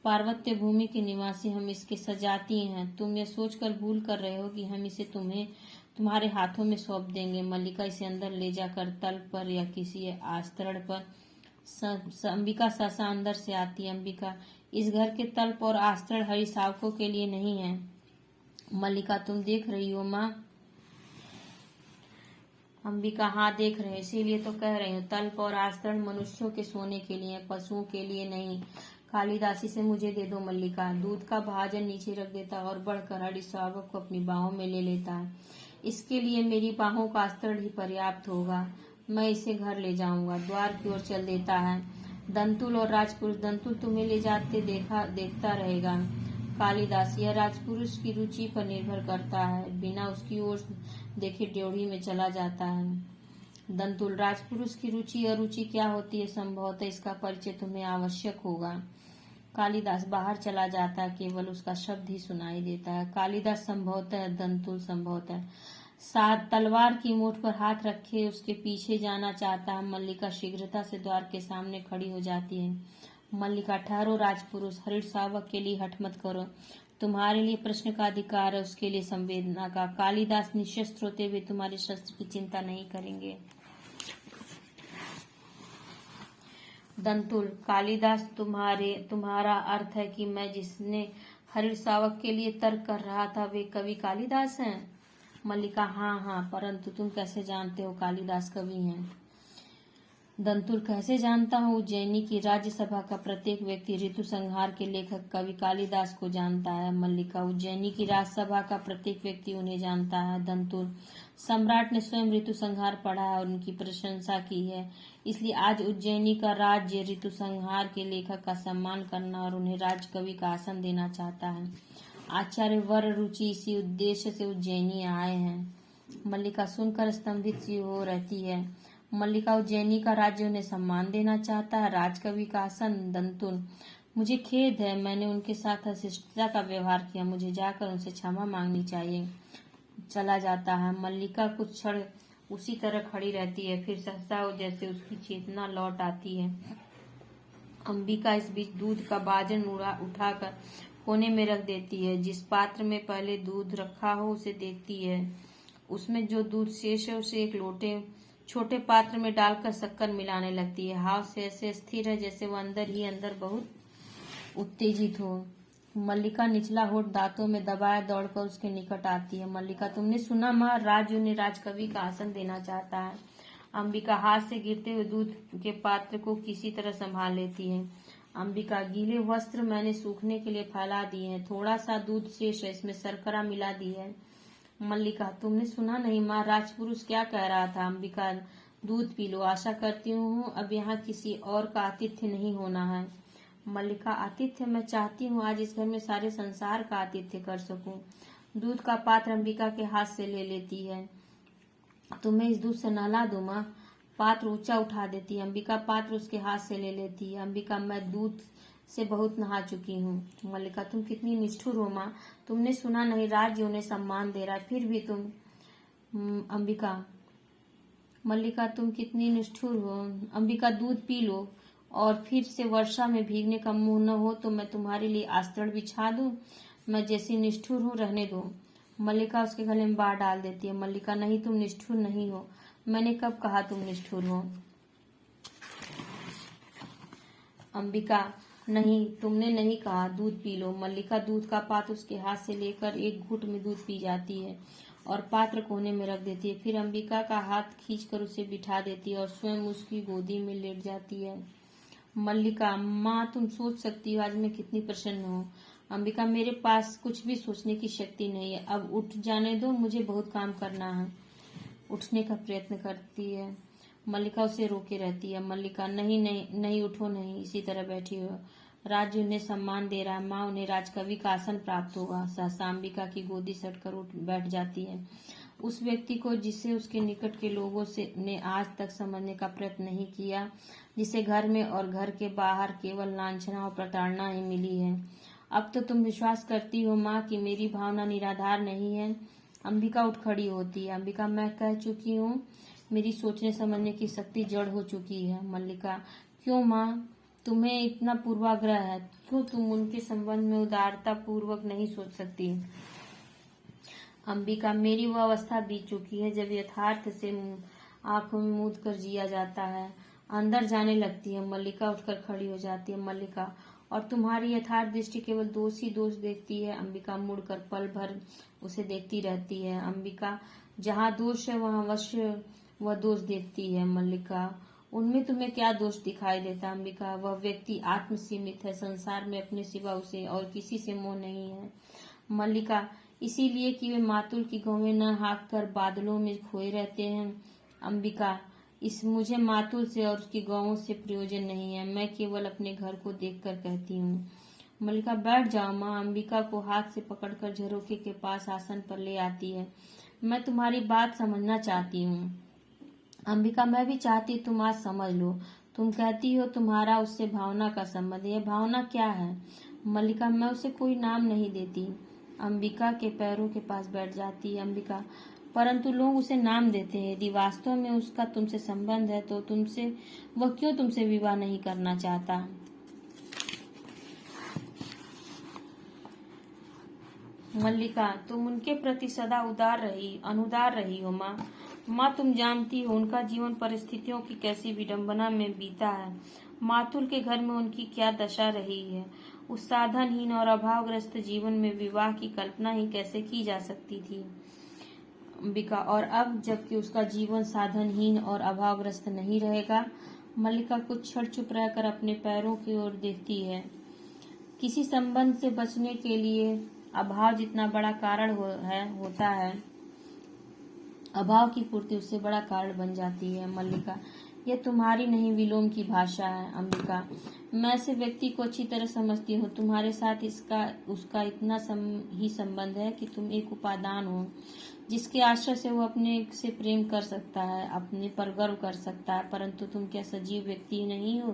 पार्वत्य भूमि के निवासी हम इसके सजाती हैं। तुम यह सोचकर भूल कर रहे हो कि हम इसे तुम्हारे हाथों में सौंप देंगे। मल्लिका इसे अंदर ले जाकर तल पर या किसी आस्तरण पर अंबिका सहसा अंदर से आती है। अंबिका, इस घर के तल्प और आस्तरण हरिशावकों के लिए नहीं है। मल्लिका, तुम देख रही हो माँ? अंबिका, हाँ देख रहे, इसीलिए तो कह रही हूँ, तल्प और आस्तरण मनुष्यों के सोने के लिए, पशुओं के लिए नहीं। कालिदासी से मुझे दे दो। मल्लिका दूध का भाजन नीचे रख देता और बढ़कर हरिशावक को अपनी बाहों में ले लेता है। इसके लिए मेरी बाहों का आस्तरण ही पर्याप्त होगा। मैं इसे घर ले जाऊंगा। द्वार की ओर चल देता है। दंतुल और राजपुरुष, दंतुल तुम्हें ले जाते देखता रहेगा। कालिदास, यह राजपुरुष की रुचि पर निर्भर करता है। बिना उसकी ओर देखे ड्योढ़ी में चला जाता है। दंतुल, राजपुरुष की रुचि अरुचि क्या होती है? संभवतः इसका परिचय तुम्हें आवश्यक होगा। कालिदास बाहर चला जाता है, केवल उसका शब्द ही सुनाई देता है। कालिदास, संभवतः। दंतुल, संभवतः। साथ तलवार की मुठ पर हाथ रखे उसके पीछे जाना चाहता है। मल्लिका शीघ्रता से द्वार के सामने खड़ी हो जाती है। मल्लिका, ठहरो राजपुरुष, हरिणशावक के लिए हठ मत करो। तुम्हारे लिए प्रश्न का अधिकार है, उसके लिए संवेदना का। कालिदास, निशस्त्र होते हुए तुम्हारे शस्त्र की चिंता नहीं करेंगे। दंतुल, कालिदास, तुम्हारा अर्थ है कि मैं जिसने हरिणशावक के लिए तर्क कर रहा था वे कवि कालिदास हैं? मल्लिका, हाँ हाँ, परंतु तुम कैसे जानते हो कालिदास कवि हैं? दंतुल कैसे जानता हूँ? उज्जैनी की राज्यसभा का प्रत्येक व्यक्ति ऋतु संहार के लेखक कवि कालिदास को जानता है। मल्लिका, उज्जैनी की राज्यसभा का प्रत्येक व्यक्ति उन्हें जानता है। दंतुल, सम्राट ने स्वयं ऋतु संहार पढ़ा है और उनकी प्रशंसा की है, इसलिए आज उज्जैनी का राज्य ऋतु संहार के लेखक का सम्मान करना और उन्हें राजकवि का आसन देना चाहता है। आचार्य वर रुचि इसी उद्देश्य से उज्जैनी आए हैं। मल्लिका सुनकर स्तंभित सी हो रहती है। मल्लिका, उज्जैनी का राज्य उन्हें सम्मान देना चाहता है, राजकवि का आसन। दंतुल, मुझे खेद है, मैंने उनके साथ अशिष्टता का व्यवहार किया, मुझे जाकर उनसे क्षमा मांगनी चाहिए। चला जाता है। मल्लिका कुछ क्षण उसी तरह खड़ी रहती है, फिर सहसा हो जैसे उसकी चेतना लौट आती है। अंबिका इस बीच दूध का बाजन उठाकर कोने में रख देती है। जिस पात्र में पहले दूध रखा हो उसे देखती है। उसमें जो दूध शेष है उसे एक छोटे पात्र में डालकर शक्कर मिलाने लगती है। हाव से ऐसे स्थिर है जैसे वो अंदर ही अंदर बहुत उत्तेजित हो। मल्लिका निचला होठ दांतों में दबाए दौड़कर उसके निकट आती है। मल्लिका, तुमने सुना माँ, राज उन्हें राजकवि का आसन देना चाहता है। अंबिका हाथ से गिरते हुए दूध के पात्र को किसी तरह संभाल लेती है। अंबिका, गीले वस्त्र मैंने सूखने के लिए फैला दिए हैं, थोड़ा सा दूध शेष है, इसमें शर्करा मिला दी है। मल्लिका, तुमने सुना नहीं माँ, राजपुरुष क्या कह रहा था? अंबिका, दूध पी लो, आशा करती हूँ अब यहाँ किसी और का आतिथ्य नहीं होना है। मल्लिका, आतिथ्य मैं चाहती हूँ आज इस घर में सारे संसार का आतिथ्य कर सकूं। दूध का पात्र अंबिका के हाथ से ले लेती है। तुम्हें इस दूध से नहला दूं माँ? पात्र ऊंचा उठा देती है। अंबिका पात्र उसके हाथ से ले लेती है। अंबिका, मैं दूध से बहुत नहा चुकी हूँ। मल्लिका, तुम कितनी निष्ठुर हो माँ, तुमने सुना नहीं, राज्य उन्हें सम्मान दे रहा है, फिर भी तुम। अंबिका, मल्लिका, तुम कितनी निष्ठुर हो। अंबिका, दूध पी लो और फिर से वर्षा में भीगने का मुंह न हो तो मैं तुम्हारे लिए आस्तरण बिछा दूं। मैं जैसी निष्ठुर हूँ रहने दो। मल्लिका उसके गले में बाढ़ डाल देती है। मल्लिका, नहीं, तुम निष्ठुर नहीं हो, मैंने कब कहा तुम निष्ठुर हो? अंबिका, नहीं, तुमने नहीं कहा, दूध पी लो। मल्लिका दूध का पात्र उसके हाथ से लेकर एक घूंट में दूध पी जाती है और पात्र कोने में रख देती है। फिर अंबिका का हाथ खींचकर उसे बिठा देती है और स्वयं उसकी गोदी में लेट जाती है। मल्लिका, माँ, तुम सोच सकती हो आज मैं कितनी प्रसन्न हूँ। अंबिका, मेरे पास कुछ भी सोचने की शक्ति नहीं है, अब उठ जाने दो, मुझे बहुत काम करना है। उठने का प्रयत्न करती है। मल्लिका उसे रोके रहती है। मल्लिका, नहीं नहीं नहीं, उठो नहीं, इसी तरह बैठी हो, राज्य उन्हें सम्मान दे रहा है माँ, उन्हें राजकवि का आसन प्राप्त होगा। सहसा अंबिका की गोदी सटकर उठ बैठ जाती है। उस व्यक्ति को जिसे उसके निकट के लोगों ने आज तक समझने का प्रयत्न नहीं किया, जिसे घर में और घर के बाहर केवल लांछना और प्रताड़ना ही मिली है। अब तो तुम विश्वास करती हो माँ कि मेरी भावना निराधार नहीं है। अंबिका उठ खड़ी होती है। अंबिका, मैं कह चुकी हूँ, मेरी सोचने समझने की शक्ति जड़ हो चुकी है। मल्लिका, क्यों माँ, तुम्हें इतना पूर्वाग्रह है? क्यों तुम उनके संबंध में उदारता पूर्वक नहीं सोच सकती? अंबिका, मेरी वो अवस्था बीत चुकी है जब यथार्थ से आंखों में मूंद कर जिया जाता है, अंदर जाने लगती है। मल्लिका उठकर खड़ी हो जाती है। मल्लिका, और तुम्हारी यथार्थ दृष्टि केवल दोष ही दोष देखती है। अंबिका मुड़कर पल भर उसे देखती रहती है। अंबिका, जहाँ दोष है वहाँ अवश्य वह दोष देखती है। मल्लिका, उनमें तुम्हें क्या दोष दिखाई देता? अंबिका, वह व्यक्ति आत्मसीमित है, संसार में अपने सिवा उसे और किसी से मोह नहीं है। मल्लिका, इसीलिए कि वे मातुल की गौवें न हाँक कर बादलों में खोए रहते हैं। अंबिका, इस मुझे मातुल से और उसकी गौओं से प्रयोजन नहीं है, मैं केवल अपने घर को देखकर कहती हूँ। मल्लिका, बैठ जाओ माँ। अंबिका को हाथ से पकड़कर झरोखे के पास आसन पर ले आती है। मैं तुम्हारी बात समझना चाहती हूँ। अंबिका, मैं भी चाहती तुम आज समझ लो। तुम कहती हो तुम्हारा उससे भावना का संबंध, यह भावना क्या है? मल्लिका, मैं उसे कोई नाम नहीं देती। अंबिका के पैरों के पास बैठ जाती है। अंबिका, परंतु लोग उसे नाम देते हैं, यदि वास्तव में उसका तुमसे संबंध है तो वह क्यों तुमसे विवाह नहीं करना चाहता? मल्लिका, तुम उनके प्रति सदा अनुदार रही हो माँ। माँ, तुम जानती हो उनका जीवन परिस्थितियों की कैसी विडंबना में बीता है। मातुल के घर में उनकी क्या दशा रही है। उस साधनहीन और अभावग्रस्त जीवन में विवाह की कल्पना ही कैसे की जा सकती थी। अंबिका, और अब जबकि उसका जीवन साधनहीन और अभावग्रस्त नहीं रहेगा, मल्लिका कुछ क्षण चुप रहकर अपने पैरों की ओर देखती है। किसी संबंध से बचने के लिए अभाव जितना बड़ा कारण होता है, अभाव की पूर्ति उससे बड़ा कारण बन जाती है। मल्लिका, यह तुम्हारी नहीं विलोम की भाषा है। अंबिका, मैं ऐसे व्यक्ति को अच्छी तरह समझती हूँ। तुम्हारे साथ उसका इतना ही संबंध है कि तुम एक उपादान हो जिसके आश्रय से वो अपने से प्रेम कर सकता है, अपने पर गर्व कर सकता है, परंतु तुम क्या सजीव व्यक्ति नहीं हो?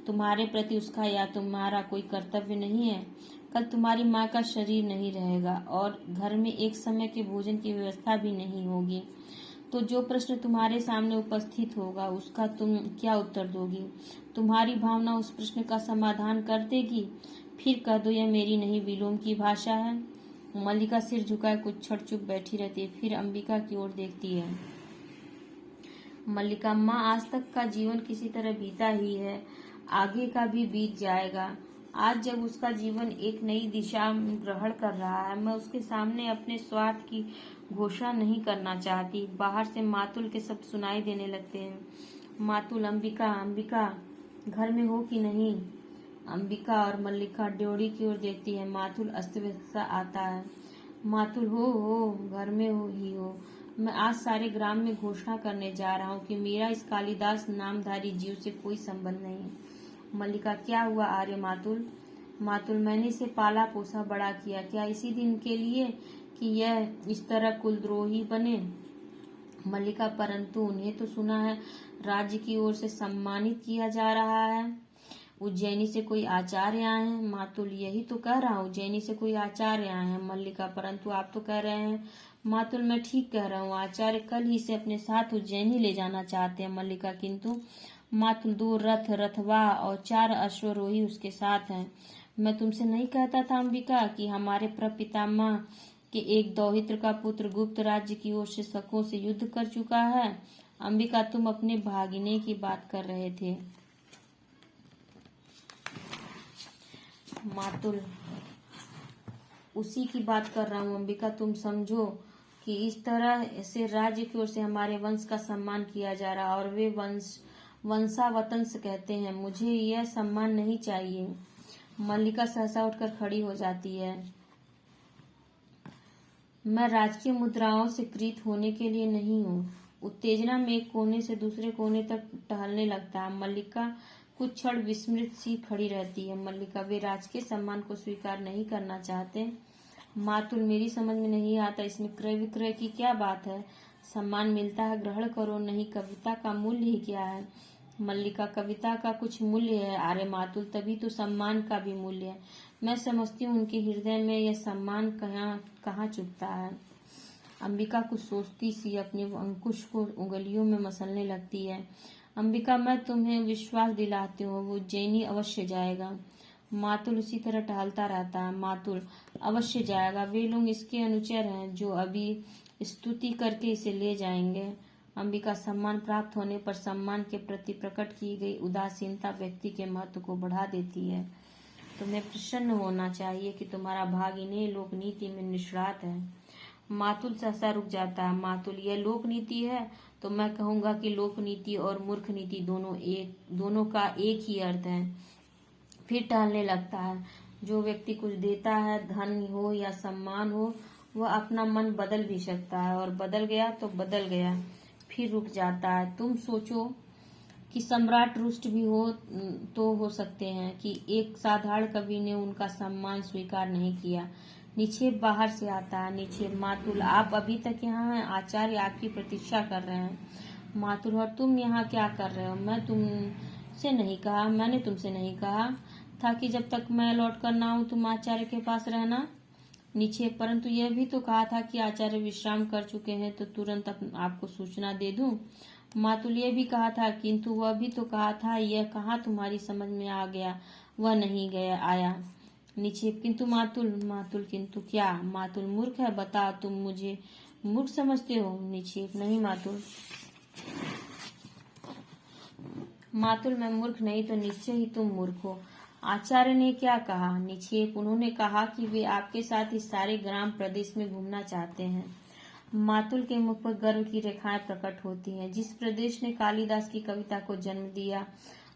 तुम्हारे प्रति उसका या तुम्हारा कोई कर्तव्य नहीं है? कल तुम्हारी माँ का शरीर नहीं रहेगा और घर में एक समय के भोजन की व्यवस्था भी नहीं होगी, तो जो प्रश्न तुम्हारे सामने उपस्थित होगा उसका तुम क्या उत्तर दोगी? तुम्हारी भावना उस प्रश्न का समाधान कर देगी? फिर कह दो यह मेरी नहीं विलोम की भाषा है। मल्लिका सिर झुकाए कुछ क्षण चुप बैठी रहती है, फिर अंबिका की ओर देखती है। मल्लिका, माँ, आज तक का जीवन किसी तरह बीता ही है, आगे का भी बीत जाएगा। आज जब उसका जीवन एक नई दिशा ग्रहण कर रहा है, मैं उसके सामने अपने स्वार्थ की घोषणा नहीं करना चाहती। बाहर से मातुल के शब्द सुनाई देने लगते हैं। मातुल, अंबिका, अंबिका, घर में हो कि नहीं? अंबिका और मल्लिका ड्योढ़ी की ओर देखती है। मातुल अस्त व्यस्त आता है। मातुल, हो घर में हो। मैं आज सारे ग्राम में घोषणा करने जा रहा हूँ कि मेरा इस कालिदास नामधारी जीव से कोई संबंध नहीं है। मल्लिका, क्या हुआ आर्य? मातुल, मैंने इसे पाला पोसा बड़ा किया, क्या इसी दिन के लिए कि यह इस तरह कुलद्रोही बने? मल्लिका, परंतु उन्हें तो सुना है राज्य की ओर से सम्मानित किया जा रहा है। उज्जैनी से कोई आचार्य आए हैं। मातुल, यही तो कह रहा हूँ, उज्जैनी से कोई आचार्य आए हैं। मल्लिका, परंतु आप तो कह रहे हैं। मातुल, मैं ठीक कह रहा हूँ, आचार्य कल ही से अपने साथ उज्जैनी ले जाना चाहते हैं। मल्लिका, किंतु? मातुल, 2 रथवा और 4 अश्वरोही उसके साथ हैं। मैं तुमसे नहीं कहता था अंबिका कि हमारे प्रपितामह के एक दौहित्र का पुत्र गुप्त राज्य की ओर से शकों से युद्ध कर चुका है। अंबिका, तुम अपने भागिने की बात कर रहे थे। मातुल, उसी की बात कर रहा हूँ अंबिका। तुम समझो कि इस तरह से राज्य की ओर से हमारे वंश का सम्मान किया जा रहा और वे वंशावतंस कहते हैं। मुझे यह सम्मान नहीं चाहिए। मल्लिका सहसा उठकर खड़ी हो जाती है। मैं राजकीय मुद्राओं से कृत होने के लिए नहीं हूँ। उत्तेजना में एक कोने से दूसरे कोने तक टहलने लगता है। मल्लिका कुछ क्षण विस्मृत सी खड़ी रहती है। मल्लिका, वे राजकीय सम्मान को स्वीकार नहीं करना चाहते। मातुल, मेरी समझ में नहीं आता, इसमें क्रय विक्रय की क्या बात है? सम्मान मिलता है, ग्रहण करो, नहीं कविता का मूल्य ही क्या है? मल्लिका, कविता का कुछ मूल्य है आर्य मातुल, तभी तो सम्मान का भी मूल्य है। मैं समझती हूँ उनके हृदय में यह सम्मान कहाँ चुभता है। अंबिका कुछ सोचती सी अपने अंकुश को उंगलियों में मसलने लगती है। अंबिका, मैं तुम्हें विश्वास दिलाती हूँ, वो उज्जैनी अवश्य जाएगा। मातुल उसी तरह टहलता रहता है। मातुल, अवश्य जाएगा, वे लोग इसके अनुचर हैं जो अभी स्तुति करके इसे ले जाएंगे। अंबिका, सम्मान प्राप्त होने पर सम्मान के प्रति प्रकट की गई उदासीनता व्यक्ति के महत्व को बढ़ा देती है। तुम्हें प्रसन्न होना चाहिए कि तुम्हारा भागिने लोक नीति में निष्णात है। मातुल सहसा रुक जाता है। मातुल, यह लोक नीति है तो मैं कहूंगा कि लोक नीति और मूर्ख नीति दोनों का एक ही अर्थ है। फिर टहलने लगता है। जो व्यक्ति कुछ देता है, धन हो या सम्मान हो, वह अपना मन बदल भी सकता है, और बदल गया तो बदल गया। फिर रुक जाता है। तुम सोचो कि सम्राट रुष्ट भी हो सकते हैं कि एक साधारण कवि ने उनका सम्मान स्वीकार नहीं किया। निक्षेप बाहर से आता है। निक्षेप, मातुल, आप अभी तक यहाँ हैं, आचार्य आपकी प्रतीक्षा कर रहे हैं। मातुल, और तुम यहाँ क्या कर रहे हो? मैंने तुमसे नहीं कहा था कि जब तक मैं लौट कर ना आऊं तुम आचार्य के पास रहना। निक्षेप, परंतु यह भी तो कहा था कि आचार्य विश्राम कर चुके हैं तो तुरंत आपको सूचना दे दूं। मातुल, यह भी कहा था, किंतु वह भी तो कहा था। यह कहाँ तुम्हारी समझ में आ गया? वह नहीं आया। निक्षेप, किंतु मातुल, किंतु क्या? मातुल, मूर्ख है, बता, तुम मुझे मूर्ख समझते हो? निक्षेप, नहीं मातुल, मैं मूर्ख नहीं तो निश्चय ही तुम मूर्ख हो। आचार्य ने क्या कहा? निक्षेप, उन्होंने कहा कि वे आपके साथ इस सारे ग्राम प्रदेश में घूमना चाहते हैं। मातुल के मुख पर गर्व की रेखाएं प्रकट होती हैं। जिस प्रदेश ने कालिदास की कविता को जन्म दिया,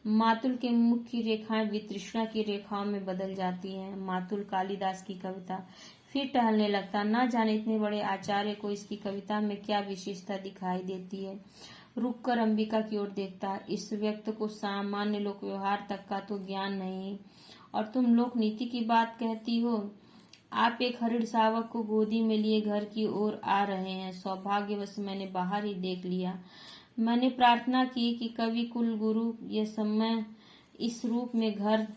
मातुल के मुख की रेखाएं वितृष्णा की रेखाओं में बदल जाती हैं। मातुल कालिदास की कविता फिर टहलने लगता। न जाने इतने बड़े आचार्य को इसकी कविता में क्या विशेषता दिखाई देती है। रुक कर अंबिका की ओर देखता। इस व्यक्ति को सामान्य लोक व्यवहार तक का तो ज्ञान नहीं, और तुम लोक नीति की बात कहती हो। आप एक हरिण शावक को गोदी में लिए घर की ओर आ रहे हैं। सौभाग्यवश मैंने बाहर ही देख लिया। मैंने प्रार्थना की कि कवि कुल गुरु यह समय इस रूप में घर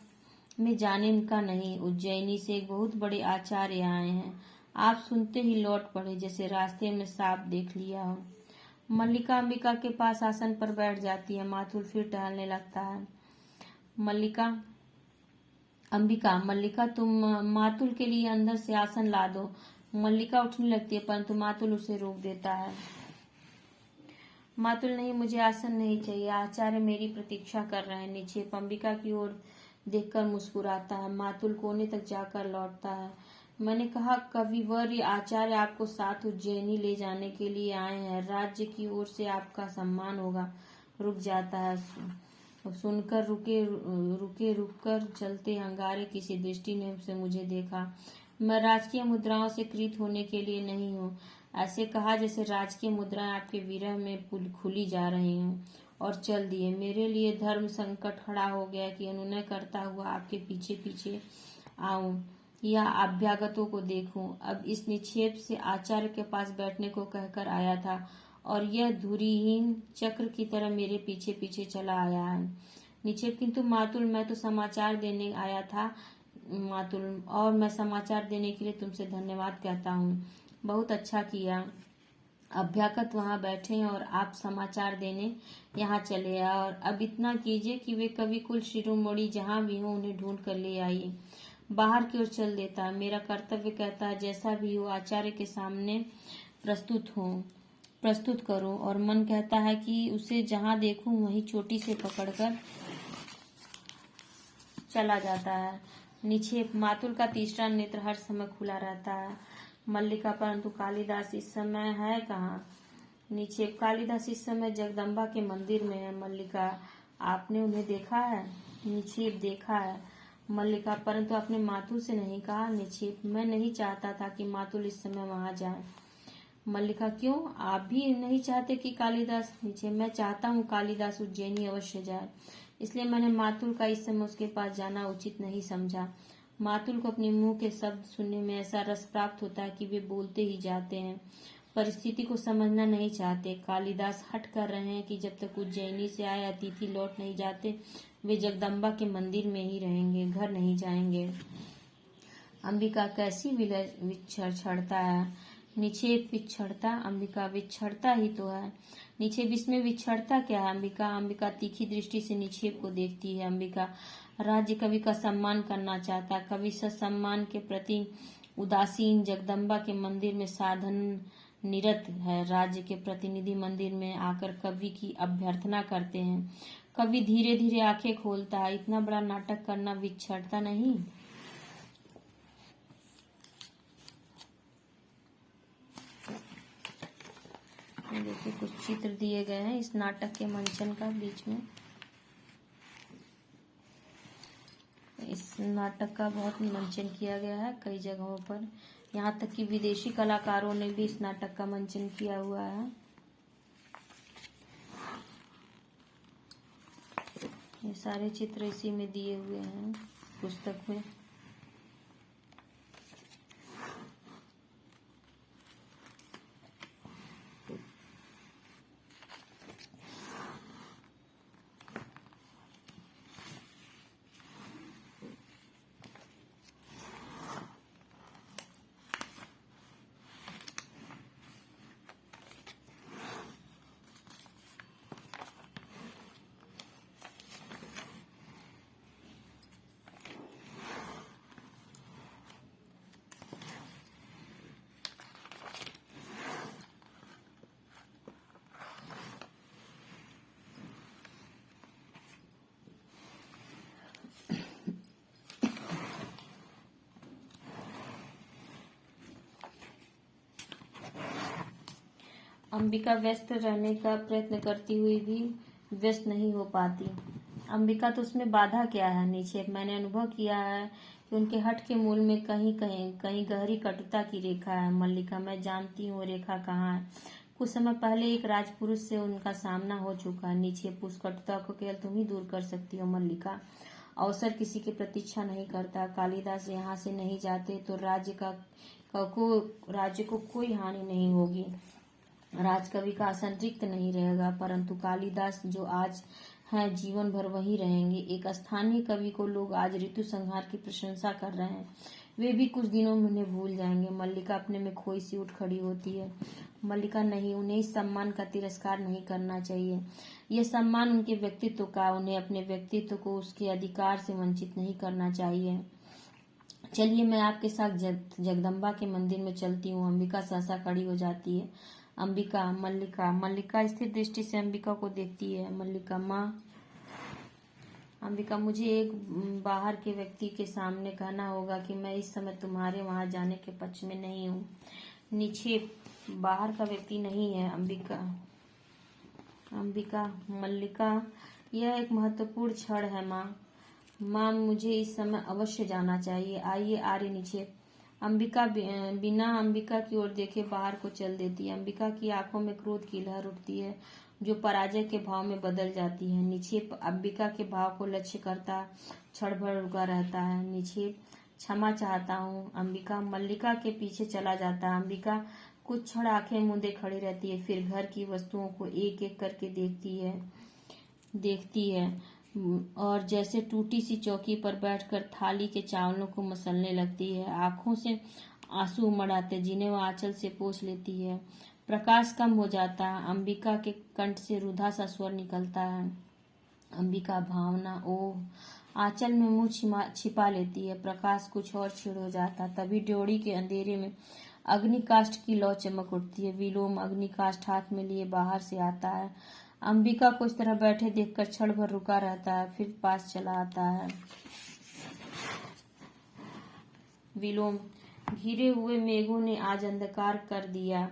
में जाने का नहीं। उज्जैनी से एक बहुत बड़े आचार्य आए हैं। आप सुनते ही लौट पड़े, जैसे रास्ते में सांप देख लिया हो। मल्लिका अंबिका के पास आसन पर बैठ जाती है। मातुल फिर टहलने लगता है। मल्लिका तुम मातुल के लिए अंदर से आसन ला दो। मल्लिका उठने लगती है, परंतु मातुल उसे रोक देता है। मातुल, नहीं, मुझे आसन नहीं चाहिए। आचार्य मेरी प्रतीक्षा कर रहे हैं। निक्षेप अंबिका की ओर देखकर मुस्कुराता है। मातुल कोने तक जाकर लौटता है। मैंने कहा, कविवर्य आचार्य आपको साथ उज्जैनी ले जाने के लिए आए हैं। राज्य की ओर से आपका सम्मान होगा। रुक जाता है। सुनकर रुककर चलते अंगारे किसी दृष्टि ने से मुझे देखा। मैं राजकीय मुद्राओं से कृत होने के लिए नहीं हूँ। ऐसे कहा जैसे राजकीय मुद्राएं आपके विरह में खुली जा रही हूँ। और चल दिए। मेरे लिए धर्म संकट खड़ा हो गया कि अनुनय करता हुआ आपके पीछे पीछे आऊं या अभ्यागतों को देखूं। अब इस निक्षेप से आचार्य के पास बैठने को कहकर आया था, और यह धुरीहीन चक्र की तरह मेरे पीछे पीछे चला आया है। निक्षेप, किंतु मातुल, मैं तो समाचार देने आया था। मातुल, और मैं समाचार देने के लिए तुमसे धन्यवाद कहता हूँ। बहुत अच्छा किया। अभ्यागत वहां बैठे हैं और आप समाचार देने यहाँ चले आए। और अब इतना कीजिए कि वे कवि कुल शिरोमणि जहाँ भी हो उन्हें ढूंढ कर ले आइए। बाहर की ओर चल देता है। मेरा कर्तव्य कहता है जैसा भी हो आचार्य के सामने प्रस्तुत करूं, और मन कहता है कि उसे जहां देखूं वहीं चोटी से पकड़कर चला जाता है। निक्षेप, मातुल का तीसरा नेत्र हर समय खुला रहता है। मल्लिका, परंतु कालिदास इस समय है कहाँ? निक्षेप, कालिदास इस समय जगदम्बा के मंदिर में है। मल्लिका, आपने उन्हें देखा है? निक्षेप, देखा है। मल्लिका, परंतु आपने मातुल से नहीं कहा। निक्षेप, मैं नहीं चाहता था कि मातुल इस समय वहां जाए। मल्लिका, क्यों? आप भी नहीं चाहते कि कालिदास? निक्षेप, मैं चाहता हूँ कालिदास उज्जैनी अवश्य जाए, इसलिए मैंने मातुल का इस समय उसके पास जाना उचित नहीं समझा। मातुल को अपने मुंह के शब्द सुनने में ऐसा रस प्राप्त होता है कि वे बोलते ही जाते हैं, परिस्थिति को समझना नहीं चाहते। कालिदास हट कर रहे हैं कि जब तक उज्जैनी से आए अतिथि लौट नहीं जाते वे जगदम्बा के मंदिर में ही रहेंगे, घर नहीं जाएंगे। अंबिका, कैसी विछड़ता है? निक्षेप, विछड़ता? अंबिका, विछड़ता ही तो है। निक्षेप, इसमें विछड़ता क्या है? अंबिका तीखी दृष्टि से निक्षेप को देखती है। अंबिका, राज्य कवि का सम्मान करना चाहता है। कवि सम्मान के प्रति उदासीन जगदम्बा के मंदिर में साधन निरत है। राज्य के प्रतिनिधि मंदिर में आकर कवि की अभ्यर्थना करते हैं। कवि धीरे धीरे आंखें खोलता है। इतना बड़ा नाटक करना विछड़ता नहीं? देखिए, कुछ चित्र दिए गए हैं इस नाटक के मंचन का। बीच में इस नाटक का बहुत मंचन किया गया है कई जगहों पर, यहाँ तक कि विदेशी कलाकारों ने भी इस नाटक का मंचन किया हुआ है। ये सारे चित्र इसी में दिए हुए हैं पुस्तक में। अंबिका व्यस्त रहने का प्रयत्न करती हुई भी व्यस्त नहीं हो पाती। अंबिका, तो उसमें बाधा क्या है निक्षेप? मैंने अनुभव किया है कि उनके हठ के मूल में कहीं कहीं कहीं गहरी कटुता की रेखा है। मल्लिका, मैं जानती हूँ रेखा कहाँ है। कुछ समय पहले एक राजपुरुष से उनका सामना हो चुका है। निक्षेप, उस कटुता को केवल तुम ही दूर कर सकती हो मल्लिका। अवसर किसी की प्रतीक्षा नहीं करता। कालिदास यहाँ से नहीं जाते तो राज्य को कोई हानि नहीं होगी। राजकवि का आसन रिक्त नहीं रहेगा, परंतु कालिदास जो आज हैं जीवन भर वही रहेंगे। एक स्थानीय कवि को लोग आज ऋतु संहार की प्रशंसा कर रहे हैं, वे भी कुछ दिनों में उन्हें भूल जाएंगे। मल्लिका अपने में खोई सी उठ खड़ी होती है। मल्लिका, नहीं, उन्हें इस सम्मान का तिरस्कार नहीं करना चाहिए। यह सम्मान उनके व्यक्तित्व का, उन्हें अपने व्यक्तित्व को उसके अधिकार से वंचित नहीं करना चाहिए। चलिए, मैं आपके साथ जगदम्बा के मंदिर में चलती हूँ। अंबिका सहसा खड़ी हो जाती है। अंबिका, मल्लिका। मल्लिका स्थिर दृष्टि से अंबिका को देखती है। मल्लिका, माँ। अंबिका, मुझे एक बाहर के व्यक्ति के सामने कहना होगा कि मैं इस समय तुम्हारे वहां जाने के पक्ष में नहीं हूँ। निक्षेप, बाहर का व्यक्ति नहीं है अंबिका। अंबिका, मल्लिका, यह एक महत्वपूर्ण क्षण है माँ। माँ, मुझे इस समय अवश्य जाना चाहिए। आइए आर्य। निक्षेप। अंबिका बिना अंबिका की ओर देखे बाहर को चल देती है। अंबिका की आंखों में क्रोध की लहर उठती है जो पराजय के भाव में बदल जाती है। निक्षेप अंबिका के भाव को लक्ष्य करता क्षण भर रुका रहता है। निक्षेप, क्षमा चाहता हूँ। अंबिका मल्लिका के पीछे चला जाता है। अंबिका कुछ क्षण आंखें मूंदे खड़ी रहती है, फिर घर की वस्तुओं को एक एक करके देखती है और जैसे टूटी सी चौकी पर बैठकर थाली के चावलों को मसलने लगती है। आंखों से आंसू उमड़ आते जिन्हें वह आंचल से पोंछ लेती है। प्रकाश कम हो जाता है। अंबिका के कंठ से रुधा सा स्वर निकलता है। अंबिका, भावना, ओह। आंचल में मुंह छिपा लेती है। प्रकाश कुछ और क्षीण हो जाता। तभी ड्योढ़ी के अंधेरे में अग्निकाष्ठ की लौ चमक उठती है। विलोम अग्निकाष्ठ हाथ में लिए बाहर से आता है। अंबिका को इस तरह बैठे देखकर क्षण भर रुका रहता है, फिर पास चला आता है। विलोम, घिरे हुए मेघों ने आज अंधकार कर दिया।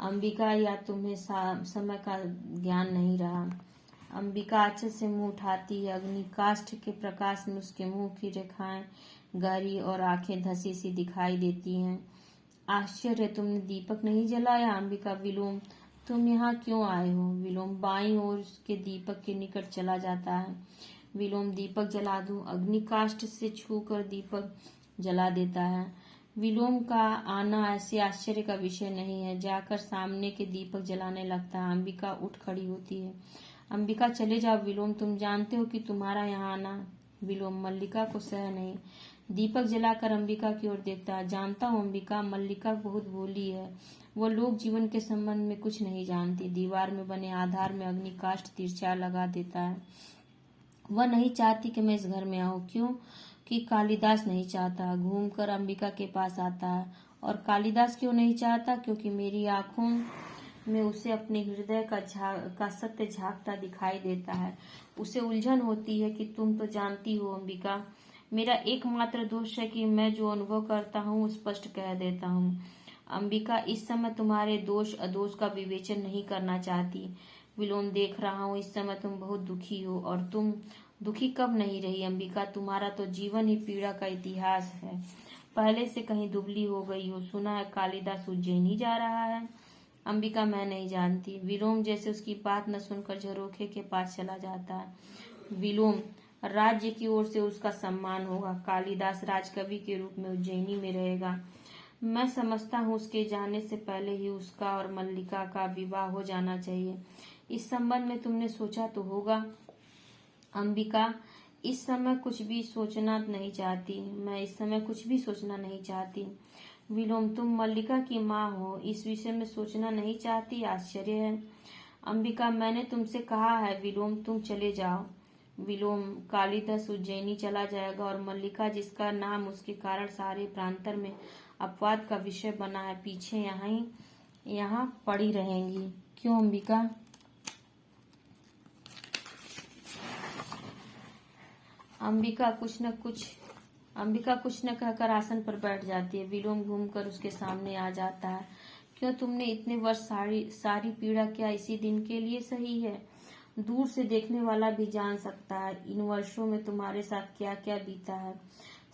अंबिका, या तुम्हें समय का ज्ञान नहीं रहा। अंबिका आंचल से मुंह उठाती है। अग्निकाष्ठ के प्रकाश में उसके मुंह की रेखाएं गहरी और आंखें धसी सी दिखाई देती हैं। आश्चर्य, तुमने दीपक नहीं जलाया? अंबिका, विलोम, तुम यहाँ क्यों आए हो? विलोम बाईं ओर उसके दीपक के निकट चला जाता है। विलोम, दीपक जला दूं? अग्निकाष्ठ से छूकर दीपक जला देता है। विलोम का आना ऐसे आश्चर्य का विषय नहीं है। जाकर सामने के दीपक जलाने लगता है। अंबिका उठ खड़ी होती है। अंबिका, चले जाओ। विलोम, तुम जानते हो कि तुम्हारा यहाँ आना। विलोम मल्लिका को सह नहीं, दीपक जलाकर अंबिका की ओर देखता है। जानता हूँ अंबिका, मल्लिका बहुत भोली है। वह लोक जीवन के संबंध में कुछ नहीं जानती। दीवार में बने आधार में अग्निकाष्ठ तिरछा लगा देता है। वह नहीं चाहती कि मैं इस घर में आऊं। क्यों? कि कालिदास नहीं चाहता। घूमकर अंबिका के पास आता है। और कालिदास क्यों नहीं चाहता? क्योंकि मेरी आंखों में उसे अपने हृदय का सत्य झांकता दिखाई देता है। उसे उलझन होती है कि तुम तो जानती हो अंबिका, मेरा एकमात्र दोष है कि मैं जो अनुभव करता हूँ स्पष्ट कह देता हूँ। अंबिका, इस समय तुम्हारे दोष अदोष का विवेचन नहीं करना चाहती। विलोम, देख रहा हूँ इस समय तुम बहुत दुखी हो। और तुम दुखी कब नहीं रही अंबिका? तुम्हारा तो जीवन ही पीड़ा का इतिहास है। पहले से कहीं दुबली हो गई हो। सुना है कालिदास उज्जैनी जा रहा है। अंबिका, मैं नहीं जानती। विलोम जैसे उसकी बात न सुनकर झरोखे के पास चला जाता है। विलोम, राज्य की ओर से उसका सम्मान होगा। कालिदास राजकवि के रूप में उज्जैनी में रहेगा। मैं समझता हूँ उसके जाने से पहले ही उसका और मल्लिका का विवाह हो जाना चाहिए। इस संबंध में तुमने सोचा तो होगा। अंबिका, इस समय कुछ भी सोचना नहीं चाहती। मैं इस समय कुछ भी सोचना नहीं चाहती। विलोम, तुम मल्लिका की माँ हो, इस विषय में सोचना नहीं चाहती? आश्चर्य है। अंबिका, मैंने तुमसे कहा है विलोम, तुम चले जाओ। विलोम, कालिदास उज्जैनी चला जाएगा और मल्लिका, जिसका नाम उसके कारण सारे प्रांतर में अपवाद का विषय बना है, पीछे यहाँ पड़ी रहेंगी। क्यों अंबिका? अंबिका कुछ न कहकर आसन पर बैठ जाती है। विलोम घूमकर उसके सामने आ जाता है। क्यों तुमने इतने वर्ष सारी पीड़ा क्या इसी दिन के लिए सही है? दूर से देखने वाला भी जान सकता है इन वर्षों में तुम्हारे साथ क्या क्या बीता है।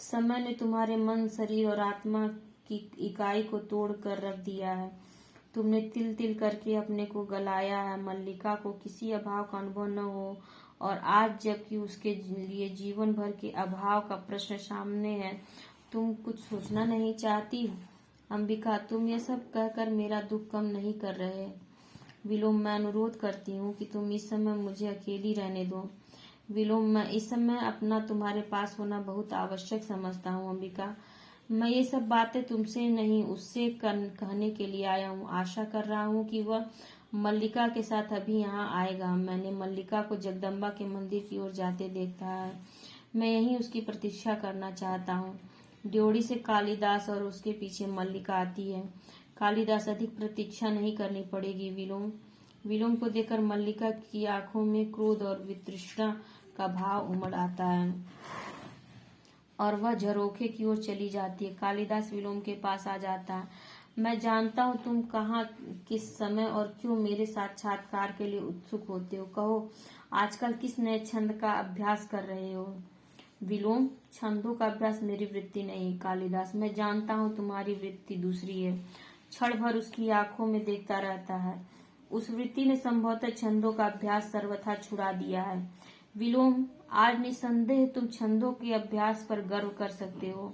समय ने तुम्हारे मन, शरीर और आत्मा की इकाई को तोड़ कर रख दिया है। तुमने तिल तिल करके अपने को गलाया है। मल्लिका को किसी अभाव का अनुभव न हो, और आज जबकि उसके लिए जीवन भर के अभाव का प्रश्न सामने है, तुम कुछ सोचना नहीं चाहती? अंबिका, तुम ये सब कहकर मेरा दुख कम नहीं कर रहे। विलोम, मैं अनुरोध करती हूँ कि तुम इस समय मुझे अकेली रहने दो। विलोम, मैं इस समय अपना तुम्हारे पास होना बहुत आवश्यक समझता हूँ। अंबिका, मैं ये सब बातें तुमसे नहीं उससे कहने के लिए आया हूँ। आशा कर रहा हूँ कि वह मल्लिका के साथ अभी यहाँ आएगा। मैंने मल्लिका को जगदम्बा के मंदिर की ओर जाते देखा है। मैं यहीं उसकी प्रतीक्षा करना चाहता हूँ। ड्योढ़ी से कालिदास और उसके पीछे मल्लिका आती है। कालिदास, अधिक प्रतीक्षा नहीं करनी पड़ेगी। विलोम, विलोम को देखकर मल्लिका की आंखों में क्रोध और वितृष्णा का भाव उमड़ आता है और वह झरोखे की ओर चली जाती है। कालिदास विलोम के पास आ जाता है। मैं जानता हूँ तुम कहाँ, किस समय और क्यों मेरे साक्षात्कार के लिए उत्सुक होते हो। कहो, आजकल किस नए छंद का अभ्यास कर रहे हो? विलोम, छंदों का अभ्यास मेरी वृत्ति नहीं। कालिदास, मैं जानता हूँ तुम्हारी वृत्ति दूसरी है। क्षण भर उसकी आंखों में देखता रहता है। उस वृत्ति ने संभवतः छंदों का अभ्यास सर्वथा छुड़ा दिया है। विलोम, आज निसंदेह तुम छंदों के अभ्यास पर गर्व कर सकते हो।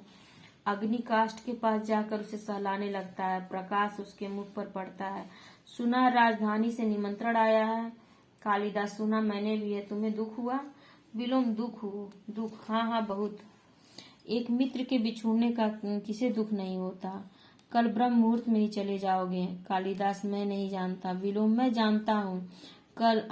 अग्निकाष्ठ के पास जाकर उसे सहलाने लगता है। प्रकाश उसके मुख पर पड़ता है। सुना राजधानी से निमंत्रण आया है? कालिदास, सुना मैंने भी है। तुम्हें दुख हुआ? विलोम, दुख, हाँ, बहुत। एक मित्र के बिछुड़ने का किसे दुख नहीं होता। कल ब्रह्म मुहूर्त में ही चले जाओगे। कालिदास, मैं नहीं जानता। विलोम, मैं जानता हूँ।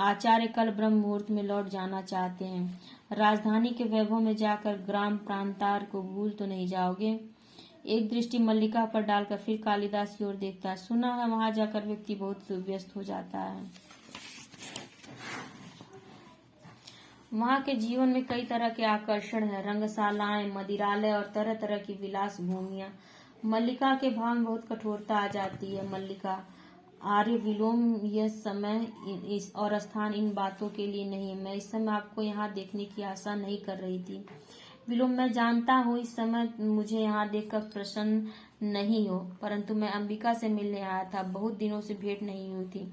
आचार्य कल ब्रह्म मुहूर्त में लौट जाना चाहते हैं। राजधानी के वैभव में जाकर ग्राम प्रांतार को भूल तो नहीं जाओगे? एक दृष्टि मल्लिका पर डालकर फिर कालिदास की ओर देखता है। सुना है वहां जाकर व्यक्ति बहुत व्यस्त हो जाता है। वहां के जीवन में कई तरह के आकर्षण है, रंगशालाएं, मदिरालय और तरह तरह की विलास भूमियां। मल्लिका के भाव में बहुत कठोरता आ जाती है। मल्लिका, आर्य विलोम, यह समय इस और स्थान इन बातों के लिए नहीं है। मैं इस समय आपको यहाँ देखने की आशा नहीं कर रही थी। विलोम, मैं जानता हूँ इस समय मुझे यहाँ देखकर प्रसन्न नहीं हो, परंतु मैं अंबिका से मिलने आया था। बहुत दिनों से भेंट नहीं हुई थी।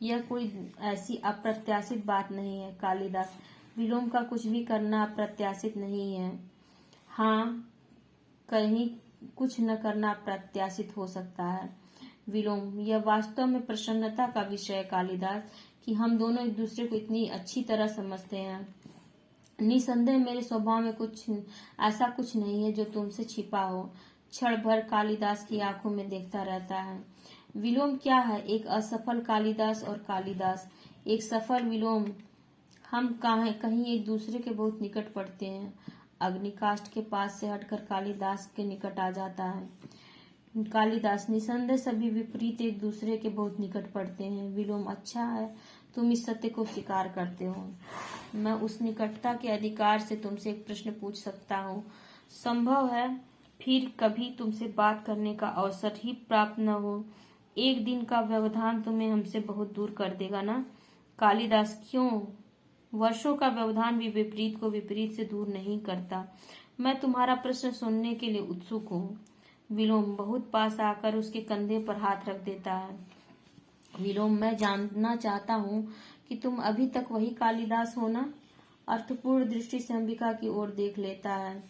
यह कोई ऐसी अप्रत्याशित बात नहीं है। कालिदास, विलोम का कुछ भी करना अप्रत्याशित नहीं है। हाँ, कहीं कुछ न करना अप्रत्याशित हो सकता है। विलोम, यह वास्तव में प्रसन्नता का विषय है कालिदास, कि हम दोनों एक दूसरे को इतनी अच्छी तरह समझते हैं। निसंदेह मेरे स्वभाव में ऐसा कुछ नहीं है जो तुमसे छिपा हो। क्षण भर कालिदास की आंखों में देखता रहता है। विलोम, क्या है एक असफल कालिदास और कालिदास एक सफल विलोम? हम कहीं एक दूसरे के बहुत निकट पड़ते हैं। अग्निकाष्ठ के पास से हटकर कालिदास के निकट आ जाता है। कालिदास, निसंदेह सभी विपरीत एक दूसरे के बहुत निकट पड़ते हैं। विलोम, अच्छा है, तुम इस सत्य को स्वीकार करते हो। मैं उस निकटता के अधिकार से तुमसे एक प्रश्न पूछ सकता हूँ? संभव है फिर कभी तुमसे बात करने का अवसर ही प्राप्त न हो। एक दिन का व्यवधान तुम्हें हमसे बहुत दूर कर देगा ना? कालिदास, क्यों? वर्षों का व्यवधान भी विपरीत को विपरीत से दूर नहीं करता। मैं तुम्हारा प्रश्न सुनने के लिए उत्सुक हूँ। विलोम बहुत पास आकर उसके कंधे पर हाथ रख देता है। विलोम, मैं जानना चाहता हूँ कि तुम अभी तक वही कालिदास हो ना? अर्थपूर्ण दृष्टि से अंबिका की ओर देख लेता है।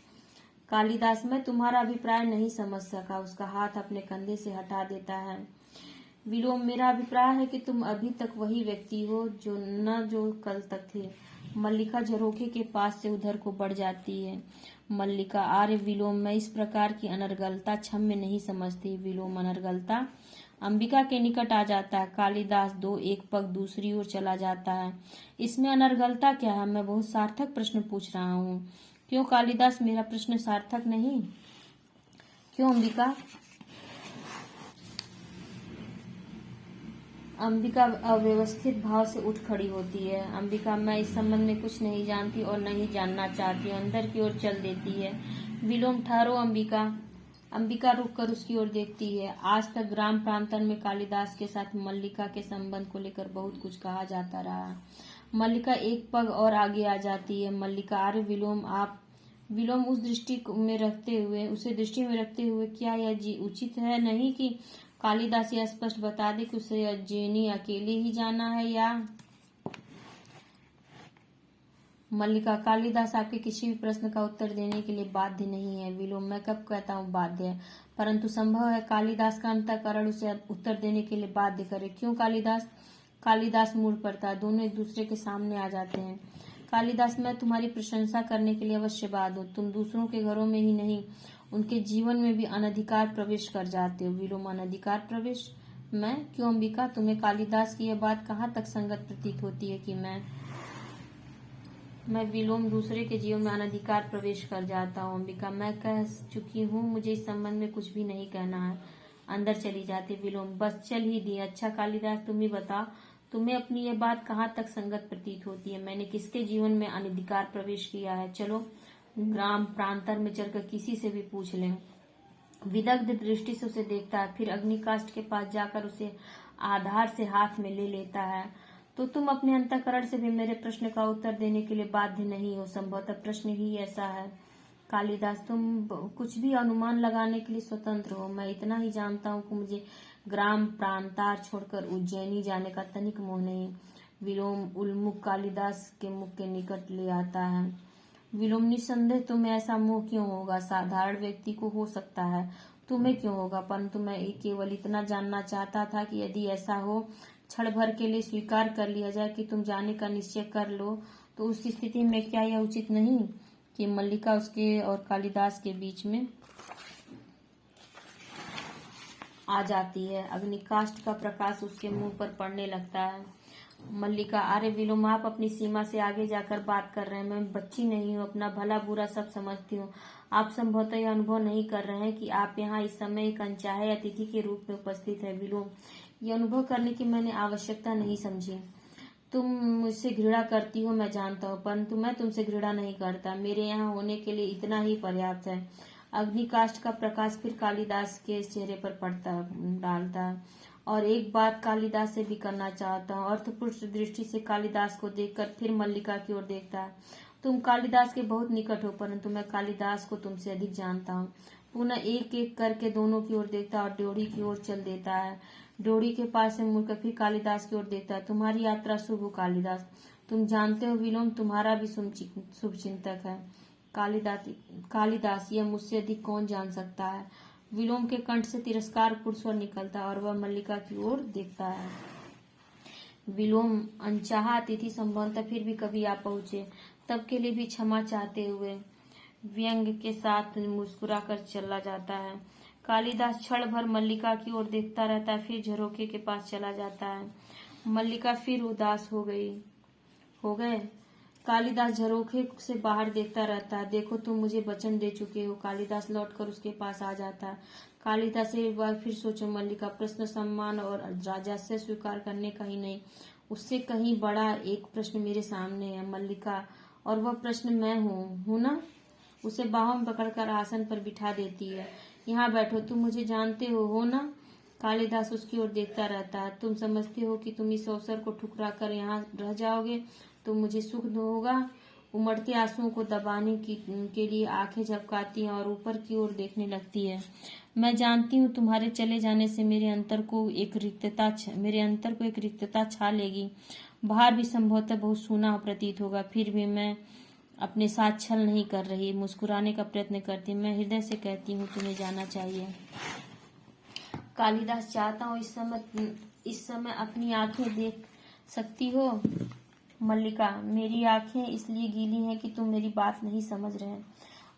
कालिदास, मैं तुम्हारा अभिप्राय नहीं समझ सका। उसका हाथ अपने कंधे से हटा देता है। विलोम, मेरा अभिप्राय है कि तुम अभी तक वही व्यक्ति हो जो कल तक थे। मल्लिका झरोखे के पास से उधर को बढ़ जाती है। मल्लिका, आर्य विलोम, मैं इस प्रकार की अनर्गलता क्षम्य नहीं समझती। विलोम, अनर्गलता? अंबिका के निकट आ जाता है। कालिदास दो एक पग दूसरी ओर चला जाता है। इसमें अनर्गलता क्या है? मैं बहुत सार्थक प्रश्न पूछ रहा हूँ। क्यों कालिदास, मेरा प्रश्न सार्थक नहीं? क्यों अंबिका? अंबिका अव्यवस्थित भाव से उठ खड़ी होती है। अंबिका, मैं इस संबंध में कुछ नहीं जानती और नहीं जानना चाहती। अंदर की ओर चल देती है। विलोम, ठहरो अंबिका। अंबिका रुक कर उसकी ओर देखती है। आज तक ग्राम प्रांतन में कालिदास के साथ मल्लिका के संबंध को लेकर बहुत कुछ कहा जाता रहा। मल्लिका एक पग और आगे आ जाती है। मल्लिका, अरे विलोम उस दृष्टि में रखते हुए क्या यह उचित है नहीं कि कालिदास यह स्पष्ट बता दे कि उसे उज्जैनी अकेले ही जाना है या? मल्लिका, कालिदास आपके किसी भी प्रश्न का उत्तर देने के लिए बाध्य नहीं है। विलोम, मैं कब कहता हूँ बाध्य है, परंतु संभव है कालिदास का अंतःकरण उसे उत्तर देने के लिए बाध्य करे। क्यों कालिदास मुड़ पड़ता है। दोनों एक दूसरे के सामने आ जाते हैं। कालिदास, मैं तुम्हारी प्रशंसा करने के लिए अवश्य बाध्य हूँ। तुम दूसरों के घरों में ही नहीं, उनके जीवन में भी अनधिकार प्रवेश कर जाते हो। विलोम, अनधिकार प्रवेश? मैं? क्यों अंबिका, तुम्हें कालिदास की यह बात कहाँ तक संगत प्रतीत होती है कि मैं विलोम दूसरे के जीवन में अनधिकार प्रवेश कर जाता हूँ? अंबिका, मैं कह चुकी हूँ, मुझे इस संबंध में कुछ भी नहीं कहना है। अंदर चली जाती विलोम, बस चल ही दी। अच्छा कालिदास, तुम ही बताओ, तुम्हें अपनी यह बात कहाँ तक संगत प्रतीत होती है? मैंने किसके जीवन में अनधिकार प्रवेश किया है? चलो ग्राम प्रांतर में चलकर किसी से भी पूछ लें। विदग्ध दृष्टि से उसे देखता है, फिर अग्निकाष्ठ के पास जाकर उसे आधार से हाथ में ले लेता है। तो तुम अपने अंतःकरण से भी मेरे प्रश्न का उत्तर देने के लिए बाध्य नहीं हो। संभवतः प्रश्न ही ऐसा है। कालिदास, तुम कुछ भी अनुमान लगाने के लिए स्वतंत्र हो। मैं इतना ही जानता हूँ कि मुझे ग्राम प्रांतार छोड़कर उज्जैनी जाने का तनिक मोह नहीं। विलोम उन्मुख कालिदास के मुख के निकट ले आता है। विलोम, निसंदेह तुम्हें ऐसा मोह क्यों होगा? साधारण व्यक्ति को हो सकता है, तुम्हें क्यों होगा? परंतु मैं केवल इतना जानना चाहता था कि यदि ऐसा हो, क्षण भर के लिए स्वीकार कर लिया जाए कि तुम जाने का निश्चय कर लो, तो उस स्थिति में क्या यह उचित नहीं कि मल्लिका उसके और कालिदास के बीच में आ जाती है? अग्निकाष्ठ का प्रकाश उसके मुंह पर पड़ने लगता है। मल्लिका, अरे विलोम, आप अपनी सीमा से आगे जाकर बात कर रहे हैं। मैं बच्ची नहीं हूँ, अपना भला बुरा सब समझती हूँ। आप संभवतः यह अनुभव नहीं कर रहे हैं कि आप यहाँ इस समय एक अनचाहे अतिथि के रूप में उपस्थित है। विलोम, ये अनुभव करने की मैंने आवश्यकता नहीं समझी। तुम मुझसे घृणा करती हो, मैं जानता हूँ, परंतु मैं तुमसे घृणा नहीं करता। मेरे यहाँ होने के लिए इतना ही पर्याप्त है। अग्निकाष्ठ का प्रकाश फिर कालिदास के चेहरे पर डालता है। और एक बात कालिदास से भी करना चाहता हूँ। अर्थपुष्ट दृष्टि से कालिदास को देखकर फिर मल्लिका की ओर देखता है। तुम कालिदास के बहुत निकट हो, परंतु मैं कालिदास को तुमसे अधिक जानता हूँ। पुनः एक एक करके दोनों की ओर देखता और ड्योढ़ी की ओर चल देता है। ड्योढ़ी के पास से मुड़कर फिर कालिदास की ओर देखता है। तुम्हारी यात्रा शुभ हो कालिदास। तुम जानते हो विलोम, तुम्हारा भी शुभ चिंतक है। कालिदास, यह मुझसे अधिक कौन जान सकता है? विलोम के कंठ से तिरस्कारपूर्ण स्वर निकलता है और वह मल्लिका की ओर देखता है। विलोम, अनचाहा अतिथि संभवतः फिर भी कभी आ पहुंचे, तब के लिए भी क्षमा चाहते हुए व्यंग के साथ मुस्कुराकर चला जाता है। कालिदास क्षण भर मल्लिका की ओर देखता रहता है, फिर झरोखे के पास चला जाता है। मल्लिका फिर उदास हो गए। कालिदास झरोखे से बाहर देखता रहता है। देखो, तुम मुझे वचन दे चुके हो। कालिदास लौटकर उसके पास आ जाता है। कालिदास एक बार फिर सोचो मल्लिका, प्रश्न सम्मान और राजस्व स्वीकार करने का ही नहीं, उससे कहीं बड़ा एक प्रश्न मेरे सामने है मल्लिका, और वह प्रश्न मैं हूँ ना? उसे बाहों में पकड़कर आसन पर बिठा देती है। यहाँ बैठो, तुम मुझे जानते हो ना? कालिदास उसकी ओर देखता रहता है। तुम समझते हो कि तुम इस अवसर को ठुकरा कर यहाँ रह जाओगे तो मुझे सुख होगा? उमड़ते आंसुओं को दबाने के लिए आंखें झपकाती है और ऊपर की ओर देखने लगती है। मैं जानती हूँ तुम्हारे चले जाने से मेरे अंतर को एक रिक्तता छा लेगी। बाहर भी संभवतः बहुत सूना प्रतीत होगा, फिर भी मैं अपने साथ छल नहीं कर रही, मुस्कुराने का प्रयत्न करती। मैं हृदय से कहती हूँ, तुम्हें जाना चाहिए। कालिदास, चाहता हूँ इस समय अपनी आंखें देख सकती हो? मल्लिका, मेरी आंखें इसलिए गीली हैं कि तुम मेरी बात नहीं समझ रहे।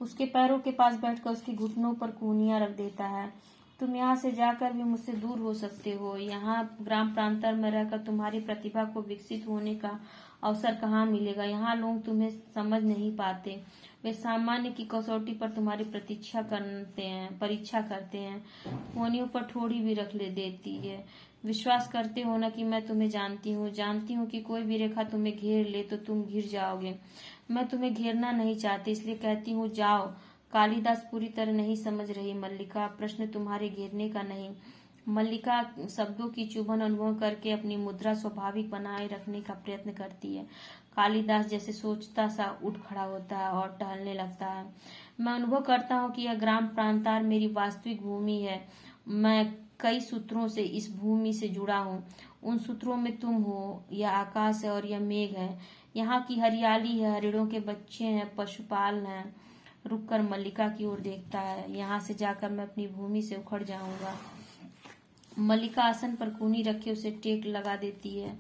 उसके पैरों के पास बैठकर उसके घुटनों पर कूनियां रख देता है। तुम यहाँ से जाकर भी मुझसे दूर हो सकते हो। यहाँ ग्राम प्रांतर में रहकर तुम्हारी प्रतिभा को विकसित होने का अवसर कहाँ मिलेगा? यहाँ लोग तुम्हें समझ नहीं पाते। वे सामान्य की कसौटी पर तुम्हारी परीक्षा करते हैं। कोनियों पर ठोड़ी भी रख देती है। विश्वास करते हो ना कि मैं तुम्हें जानती हूँ कि कोई भी रेखा तुम्हें घेर ले तो तुम घिर जाओगे। मैं तुम्हें घेरना नहीं चाहती, इसलिए कहती हूँ जाओ। कालिदास पूरी तरह नहीं समझ रही मल्लिका, प्रश्न तुम्हारे घेरने का नहीं। मल्लिका शब्दों की चुभन अनुभव करके अपनी मुद्रा स्वाभाविक बनाए रखने का प्रयत्न करती है। कालिदास जैसे सोचता सा उठ खड़ा होता है और टहलने लगता है। मैं अनुभव करता हूँ कि यह ग्राम प्रांतार मेरी वास्तविक भूमि है। मैं कई सूत्रों से इस भूमि से जुड़ा हूँ। उन सूत्रों में तुम हो, यह आकाश है और यह मेघ है। यहाँ की हरियाली है, हरिणों के बच्चे हैं, पशुपाल हैं। रुककर मल्लिका की ओर देखता है। यहाँ से जाकर मैं अपनी भूमि से उखड़ जाऊंगा। मल्लिका आसन पर कूनी रखे उसे टेक लगा देती है।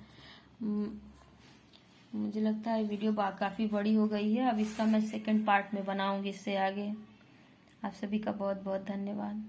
मुझे लगता है वीडियो काफी बड़ी हो गई है। अब इसका मैं सेकंड पार्ट में बनाऊंगी इससे आगे। आप सभी का बहुत बहुत धन्यवाद।